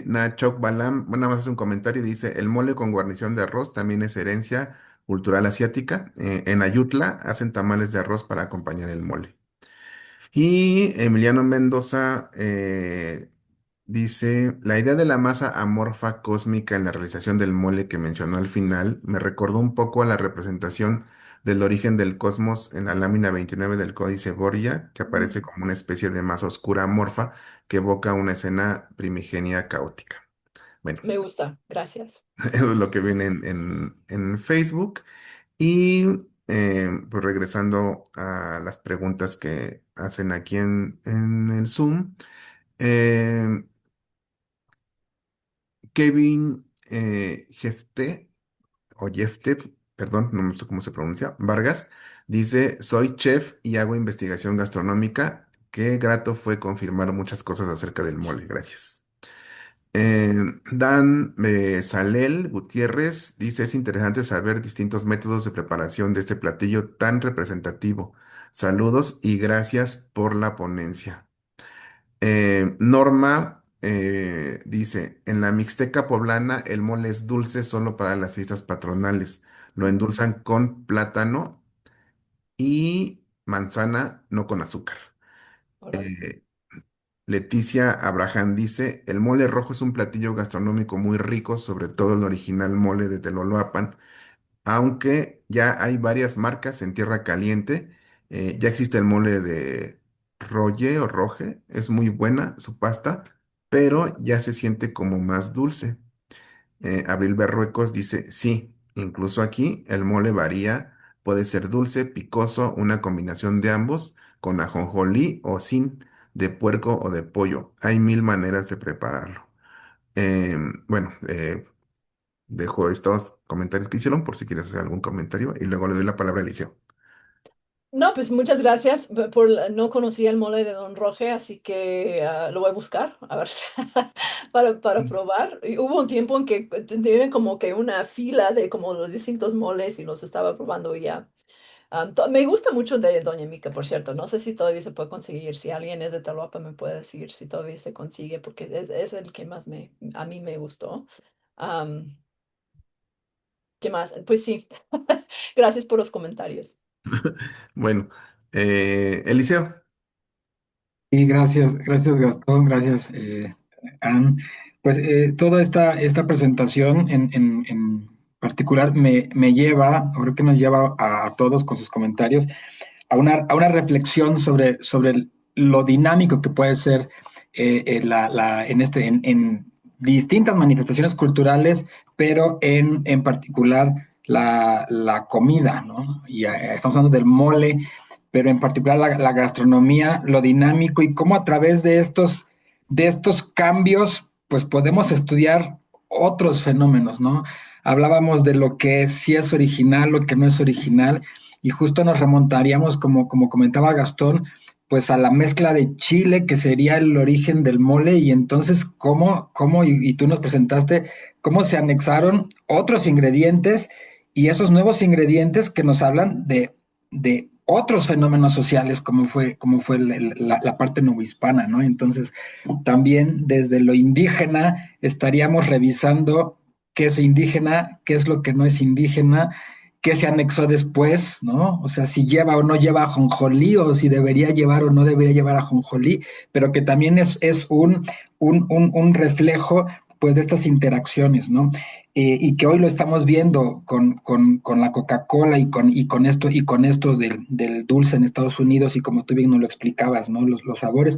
Nachok Balam, bueno, nada más hace un comentario y dice, el mole con guarnición de arroz también es herencia cultural asiática. En Ayutla hacen tamales de arroz para acompañar el mole. Y Emiliano Mendoza dice, la idea de la masa amorfa cósmica en la realización del mole que mencionó al final me recordó un poco a la representación del origen del cosmos en la lámina 29 del Códice Borgia, que aparece como una especie de masa oscura amorfa que evoca una escena primigenia caótica. Bueno, Me gusta, gracias. eso es lo que viene en Facebook. Y pues regresando a las preguntas que hacen aquí en el Zoom, eh, Kevin Jefte, o Jefte, perdón, no sé cómo se pronuncia, Vargas, dice, soy chef y hago investigación gastronómica. Qué grato fue confirmar muchas cosas acerca del mole, gracias. Eh, Dan Salel Gutiérrez dice, es interesante saber distintos métodos de preparación de este platillo tan representativo. Saludos y gracias por la ponencia. Norma dice, en la Mixteca poblana el mole es dulce solo para las fiestas patronales. Lo endulzan con plátano y manzana, no con azúcar. Órale. Eh, Leticia Abraham dice, el mole rojo es un platillo gastronómico muy rico, sobre todo el original mole de Teloloapan, aunque ya hay varias marcas en Tierra Caliente. Ya existe el mole de Rolle o Roje, es muy buena su pasta, pero ya se siente como más dulce. Abril Berruecos dice, sí, incluso aquí el mole varía, puede ser dulce, picoso, una combinación de ambos, con ajonjolí o sin, de puerco o de pollo. Hay mil maneras de prepararlo. Bueno, dejo estos comentarios que hicieron por si quieres hacer algún comentario y luego le doy la palabra a Eliseo. No, pues muchas gracias no conocía el mole de Don Roge, así que lo voy a buscar, a ver, para probar. Y hubo un tiempo en que tienen como que una fila de como los distintos moles y los estaba probando y ya. Me gusta mucho de Doña Mica, por cierto. No sé si todavía se puede conseguir. Si alguien es de Taloapa me puede decir si todavía se consigue, porque es el que más a mí me gustó. Am, ¿Qué más? Pues sí, gracias por los comentarios. Bueno, Eliseo. Y gracias Gastón, gracias Ann. Pues toda esta presentación en particular me lleva, o creo que nos lleva a todos con sus comentarios, a una reflexión sobre lo dinámico que puede ser en distintas manifestaciones culturales, pero en particular la comida, ¿no? Y estamos hablando del mole, pero en particular la gastronomía, lo dinámico y cómo a través de estos cambios, pues podemos estudiar otros fenómenos, ¿no? Hablábamos de lo que sí es original, lo que no es original, y justo nos remontaríamos, como comentaba Gastón, pues a la mezcla de Chile, que sería el origen del mole, y entonces y tú nos presentaste cómo se anexaron otros ingredientes y esos nuevos ingredientes que nos hablan de otros fenómenos sociales, como fue la parte novohispana, ¿no? Entonces, también desde lo indígena estaríamos revisando qué es indígena, qué es lo que no es indígena, qué se anexó después, ¿no? O sea, si lleva o no lleva ajonjolí, o si debería llevar o no debería llevar ajonjolí, pero que también es un reflejo, pues, de estas interacciones, ¿no? Y que hoy lo estamos viendo con la Coca-Cola y con esto del dulce en Estados Unidos, y como tú bien nos lo explicabas, ¿no? Los sabores.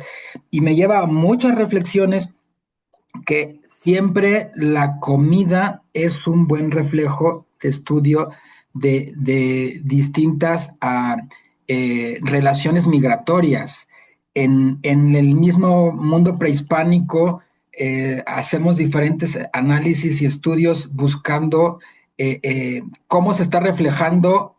Y me lleva a muchas reflexiones que siempre la comida es un buen reflejo de estudio de distintas relaciones migratorias. En el mismo mundo prehispánico hacemos diferentes análisis y estudios buscando cómo se está reflejando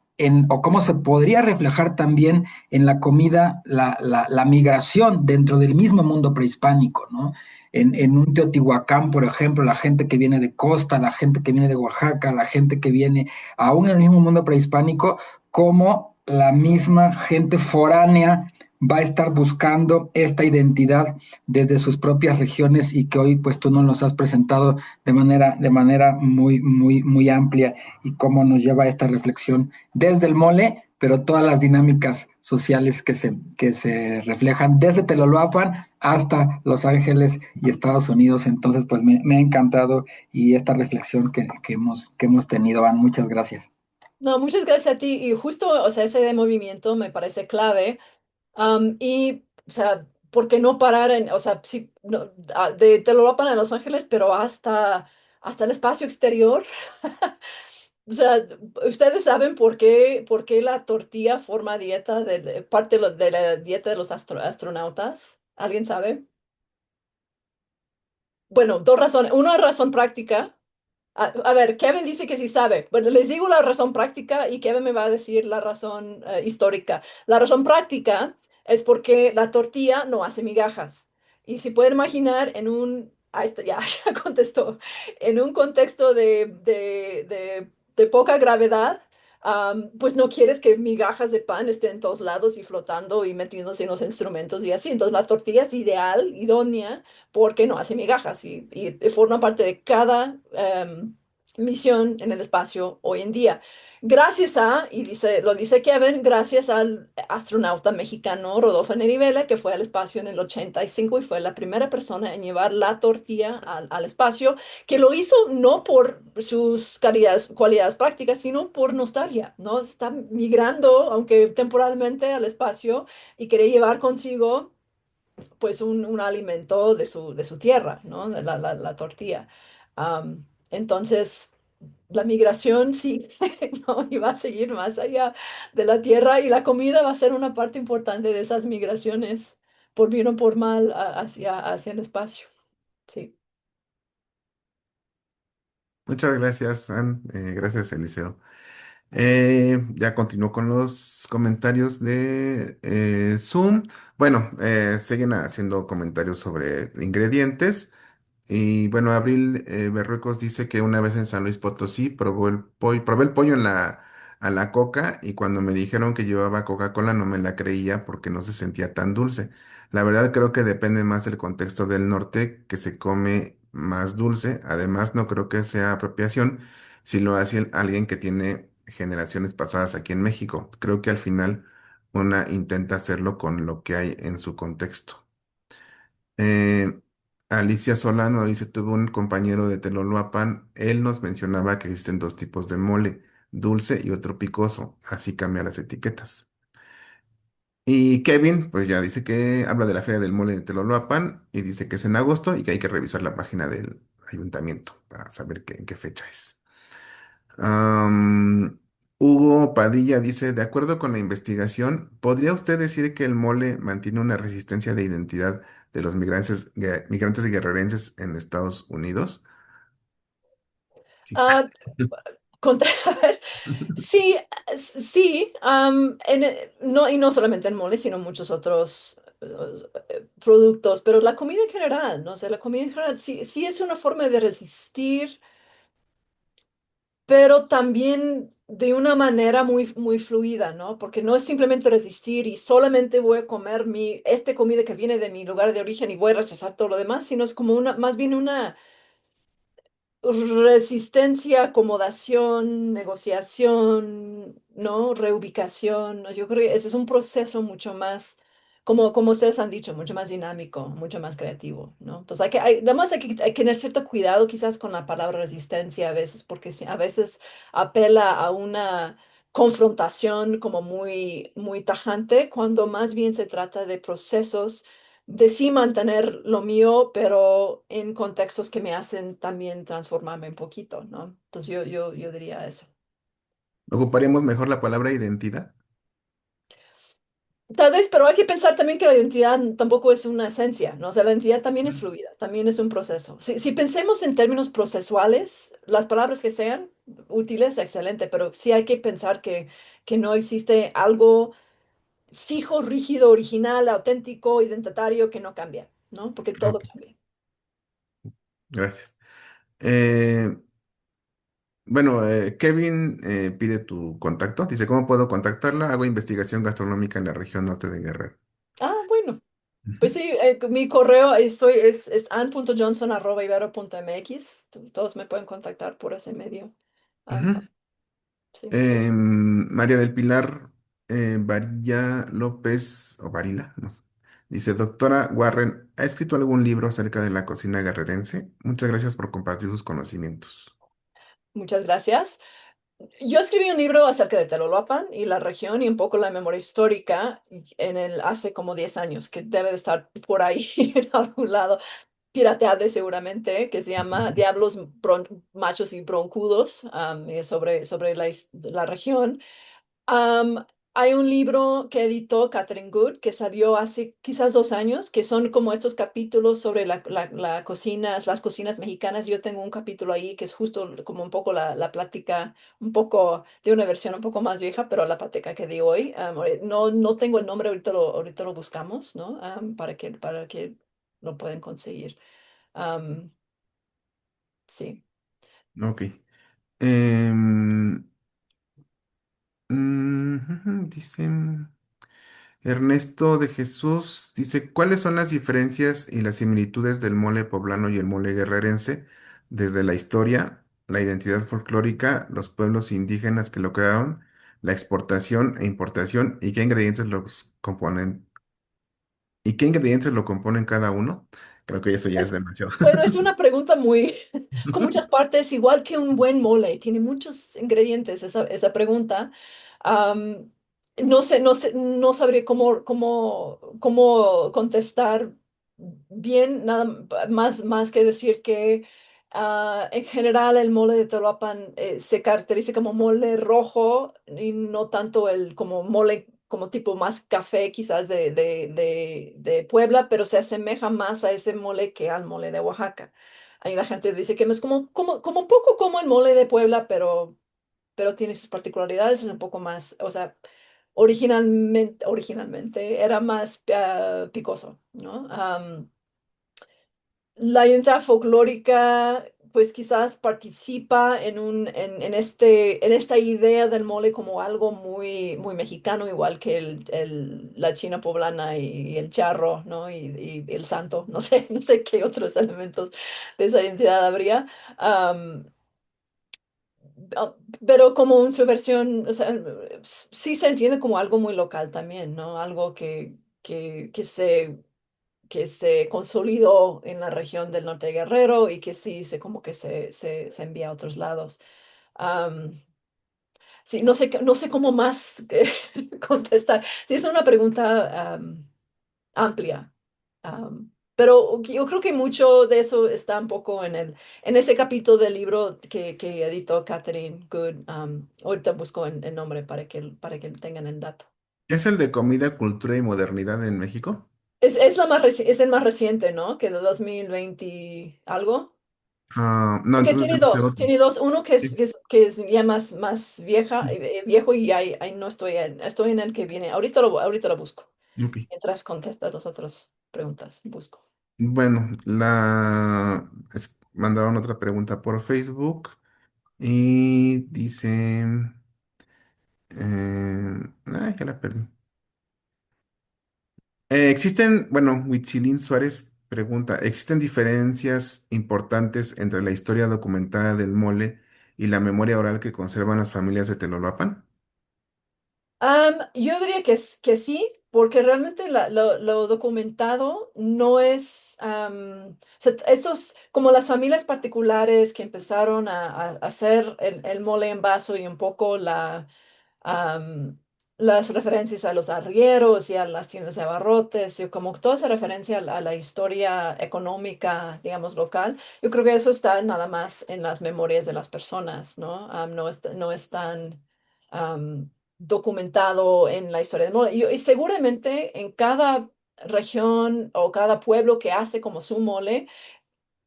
o cómo se podría reflejar también en la comida la migración dentro del mismo mundo prehispánico, ¿no? En un Teotihuacán, por ejemplo, la gente que viene de Costa, la gente que viene de Oaxaca, la gente que viene aún en el mismo mundo prehispánico, como la misma gente foránea va a estar buscando esta identidad desde sus propias regiones, y que hoy pues tú nos los has presentado de manera muy amplia, y cómo nos lleva a esta reflexión desde el mole, pero todas las dinámicas sociales que se reflejan desde Teloloapan hasta Los Ángeles y Estados Unidos. Entonces, pues me ha encantado, y esta reflexión que hemos tenido, Van, muchas gracias. No, muchas gracias a ti. Y justo, o sea, ese de movimiento me parece clave. O sea, ¿por qué no parar en, o sea, sí, no, de Telolapan a Los Ángeles, pero hasta el espacio exterior? O sea, ¿ustedes saben por qué la tortilla forma dieta parte de la dieta de los astronautas? ¿Alguien sabe? Bueno, dos razones. Una razón práctica. A ver, Kevin dice que sí sabe. Bueno, les digo la razón práctica y Kevin me va a decir la razón histórica. La razón práctica es porque la tortilla no hace migajas. Y si pueden imaginar ahí está, ya, ya contestó, en un contexto de poca gravedad, pues no quieres que migajas de pan estén en todos lados y flotando y metiéndose en los instrumentos y así. Entonces la tortilla es ideal, idónea, porque no hace migajas y forma parte de cada misión en el espacio hoy en día. Gracias lo dice Kevin, gracias al astronauta mexicano Rodolfo Neri Vela, que fue al espacio en el 85 y fue la primera persona en llevar la tortilla al espacio, que lo hizo no por sus cualidades prácticas, sino por nostalgia, ¿no? Está migrando, aunque temporalmente, al espacio y quiere llevar consigo pues un alimento de su tierra, ¿no? La tortilla. Entonces, la migración sí, ¿no? Y va a seguir más allá de la tierra y la comida va a ser una parte importante de esas migraciones, por bien o por mal, hacia el espacio. Sí. Muchas gracias, Ann. Gracias, Eliseo. Ya continúo con los comentarios de Zoom. Bueno, siguen haciendo comentarios sobre ingredientes. Y bueno, Abril Berruecos dice que una vez en San Luis Potosí probé el pollo a la coca, y cuando me dijeron que llevaba Coca-Cola no me la creía porque no se sentía tan dulce. La verdad creo que depende más del contexto del norte, que se come más dulce. Además, no creo que sea apropiación si lo hace alguien que tiene generaciones pasadas aquí en México. Creo que al final una intenta hacerlo con lo que hay en su contexto. Eh, Alicia Solano dice, tuve un compañero de Teloloapan, él nos mencionaba que existen dos tipos de mole, dulce y otro picoso, así cambia las etiquetas. Y Kevin, pues ya dice que habla de la Feria del Mole de Teloloapan y dice que es en agosto y que hay que revisar la página del ayuntamiento para saber en qué fecha es. Hugo Padilla dice, de acuerdo con la investigación, ¿podría usted decir que el mole mantiene una resistencia de identidad de los migrantes guerrerenses en Estados Unidos? Sí. Ah, a ver, sí, sí, no, y no solamente el mole, sino muchos otros productos, pero la comida en general, ¿no? O sea, la comida en general sí, sí es una forma de resistir, pero también de una manera muy, muy fluida, ¿no? Porque no es simplemente resistir y solamente voy a comer esta comida que viene de mi lugar de origen y voy a rechazar todo lo demás, sino es como más bien una resistencia, acomodación, negociación, ¿no? Reubicación, ¿no? Yo creo que ese es un proceso mucho más, como ustedes han dicho, mucho más dinámico, mucho más creativo, ¿no? Entonces, además hay que tener cierto cuidado quizás con la palabra resistencia a veces, porque a veces apela a una confrontación como muy, muy tajante, cuando más bien se trata de procesos de sí mantener lo mío, pero en contextos que me hacen también transformarme un poquito, ¿no? Entonces yo diría eso. ¿Ocuparíamos mejor la palabra identidad? Tal vez, pero hay que pensar también que la identidad tampoco es una esencia, ¿no? O sea, la identidad también es fluida, también es un proceso. Si pensemos en términos procesuales, las palabras que sean útiles, excelente, pero sí hay que pensar que no existe algo fijo, rígido, original, auténtico, identitario que no cambia, ¿no? Porque todo Ok, cambia. gracias. Bueno, Kevin pide tu contacto. Dice, ¿cómo puedo contactarla? Hago investigación gastronómica en la región norte de Guerrero. Ah, bueno. Pues Ujú. sí, mi correo es ann.johnson@ibero.mx. Todos me pueden contactar por ese medio. Ah, Ujú. sí. María del Pilar Varilla López, o Varila, no sé. Dice, doctora Warren, ¿ha escrito algún libro acerca de la cocina guerrerense? Muchas gracias por compartir sus conocimientos. Muchas gracias. Yo escribí un libro acerca de Teloloapan y la región y un poco la memoria histórica hace como 10 años, que debe de estar por ahí en algún lado, pirateable seguramente, que se llama Diablos Machos y Broncudos, sobre la región. Am, Hay un libro que editó Catherine Good que salió hace quizás 2 años, que son como estos capítulos sobre la cocina, las cocinas mexicanas. Yo tengo un capítulo ahí que es justo como un poco la plática, un poco de una versión un poco más vieja, pero la plática que di hoy. No tengo el nombre, ahorita lo buscamos, ¿no? Para que lo pueden conseguir. Am, sí. Ok. Em, dicen... Ernesto de Jesús dice, ¿cuáles son las diferencias y las similitudes del mole poblano y el mole guerrerense desde la historia, la identidad folclórica, los pueblos indígenas que lo crearon, la exportación e importación y qué ingredientes los componen y qué ingredientes lo componen cada uno? Creo que eso ya es demasiado. Bueno, es una pregunta muy, con muchas partes, igual que un buen mole, tiene muchos ingredientes esa pregunta. Am, no sabría cómo contestar bien, nada más que decir que en general el mole de Toloapan se caracteriza como mole rojo y no tanto como mole como tipo más café quizás de Puebla, pero se asemeja más a ese mole que al mole de Oaxaca. Ahí la gente dice que es como un poco como el mole de Puebla, pero tiene sus particularidades, es un poco más, o sea, originalmente era más picoso, ¿no? La identidad folclórica, pues quizás participa en esta idea del mole como algo muy, muy mexicano, igual que la china poblana y el charro, ¿no? Y el santo, no sé qué otros elementos de esa identidad habría. Am, pero como en su versión, o sea, sí se entiende como algo muy local también, ¿no? Algo que se consolidó en la región del norte de Guerrero y que sí como que se envía a otros lados. Am, sí, no sé cómo más contestar. Sí, es una pregunta amplia, Pero yo creo que mucho de eso está un poco en ese capítulo del libro que editó Catherine Good. Ahorita busco el nombre para que tengan el dato. ¿Es el de comida, cultura y modernidad en México? Es el más reciente, ¿no? Que de 2020 algo. Ah, no, Porque entonces tiene debe ser dos, otro. tiene dos, uno que es, Sí. que es, que es ya viejo y ahí no estoy en el que viene. Ahorita lo busco. Ok. Mientras contesta las otras preguntas, busco. Bueno, mandaron otra pregunta por Facebook y dice, ay, ya la perdí. Bueno, Huitzilín Suárez pregunta, ¿existen diferencias importantes entre la historia documentada del mole y la memoria oral que conservan las familias de Telolapan? Yo diría que sí, porque realmente lo documentado no es, o sea, estos, como las familias particulares que empezaron a hacer el mole en vaso y un poco am, las referencias a los arrieros y a las tiendas de abarrotes, y como toda esa referencia a la historia económica, digamos, local, yo creo que eso está nada más en las memorias de las personas, ¿no? No es tan documentado en la historia del mole. Y seguramente en cada región o cada pueblo que hace como su mole,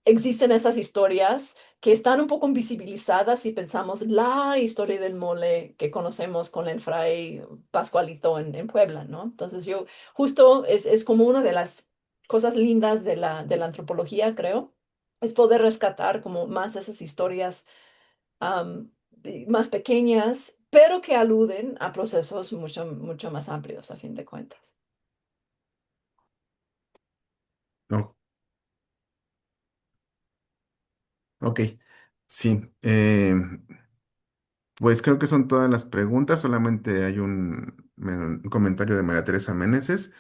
existen esas historias que están un poco invisibilizadas si pensamos la historia del mole que conocemos con el fray Pascualito en Puebla, ¿no? Entonces yo, justo es como una de las cosas lindas de la antropología, creo, es poder rescatar como más esas historias más pequeñas, pero que aluden a procesos mucho, mucho más amplios, a fin de cuentas. No. Ok, sí. Pues creo que son todas las preguntas. Solamente hay un comentario de María Teresa Meneses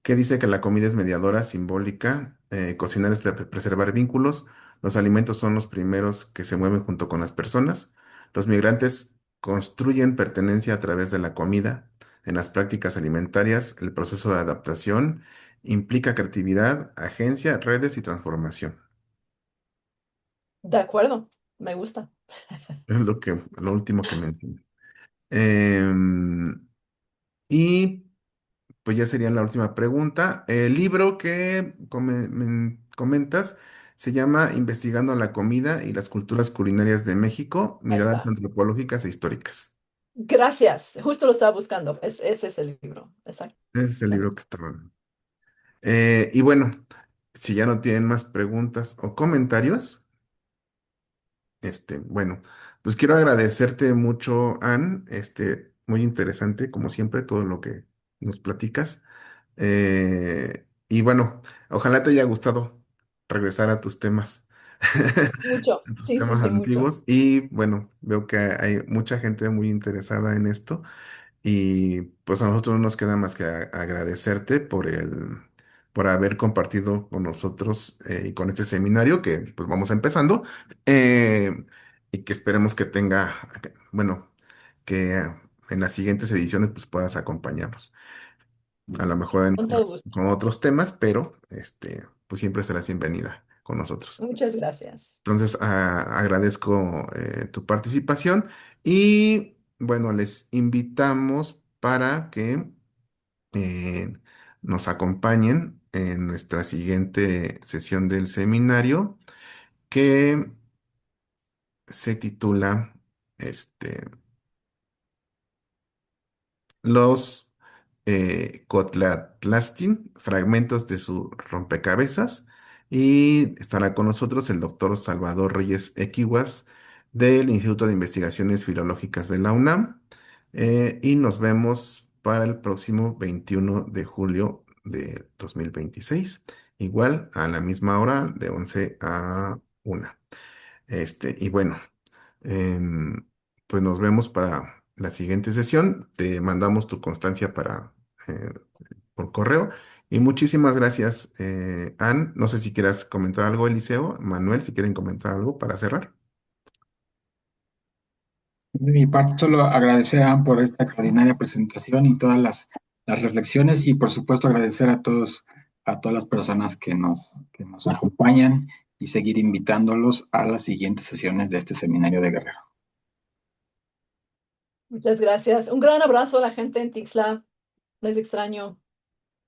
que dice que la comida es mediadora, simbólica, cocinar es preservar vínculos, los alimentos son los primeros que se mueven junto con las personas, los migrantes construyen pertenencia a través de la comida, en las prácticas alimentarias, el proceso de adaptación implica creatividad, agencia, redes y transformación. De acuerdo, me gusta. Es lo último que mencioné. Em, y pues ya sería la última pregunta. El libro que comentas se llama Investigando la comida y las culturas culinarias de México, Ahí miradas está. antropológicas e históricas. Gracias, justo lo estaba buscando. Ese es el libro, exacto. Ese es el libro que estaba. Y bueno, si ya no tienen más preguntas o comentarios, bueno, pues quiero agradecerte mucho, Ann. Muy interesante, como siempre, todo lo que nos platicas. Y bueno, ojalá te haya gustado regresar a tus temas, Mucho, a tus sí, sí, temas sí, mucho. antiguos. Y bueno, veo que hay mucha gente muy interesada en esto. Y pues a nosotros no nos queda más que agradecerte por haber compartido con nosotros y con este seminario que pues vamos empezando, eh, y que esperemos que bueno, que en las siguientes ediciones pues puedas acompañarnos. A lo mejor Con todo gusto. con otros temas, pero pues siempre serás bienvenida con nosotros. Muchas gracias. Entonces, agradezco tu participación y bueno, les invitamos para que eh, nos acompañen en nuestra siguiente sesión del seminario que se titula este, Los Cotlatlastin, fragmentos de su rompecabezas. Y estará con nosotros el doctor Salvador Reyes Equiguas del Instituto de Investigaciones Filológicas de la UNAM. Y nos vemos para el próximo 21 de julio de 2026, igual a la misma hora de 11 a 1. Y bueno. Em, pues nos vemos para la siguiente sesión. Te mandamos tu constancia eh, por correo. Y muchísimas gracias, Ann. No sé si quieras comentar algo, Eliseo, Manuel, si quieren comentar algo para cerrar. De mi parte, solo agradecer a Ann por esta extraordinaria presentación y todas las reflexiones y por supuesto agradecer a todos a todas las personas que nos acompañan y seguir invitándolos a las siguientes sesiones de este seminario de Guerrero. Muchas gracias. Un gran abrazo a la gente en Tixla. Les extraño.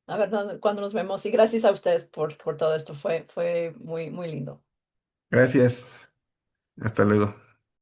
A ver cuándo nos vemos. Y gracias a ustedes por todo esto. Fue muy, muy lindo. Gracias. Hasta luego.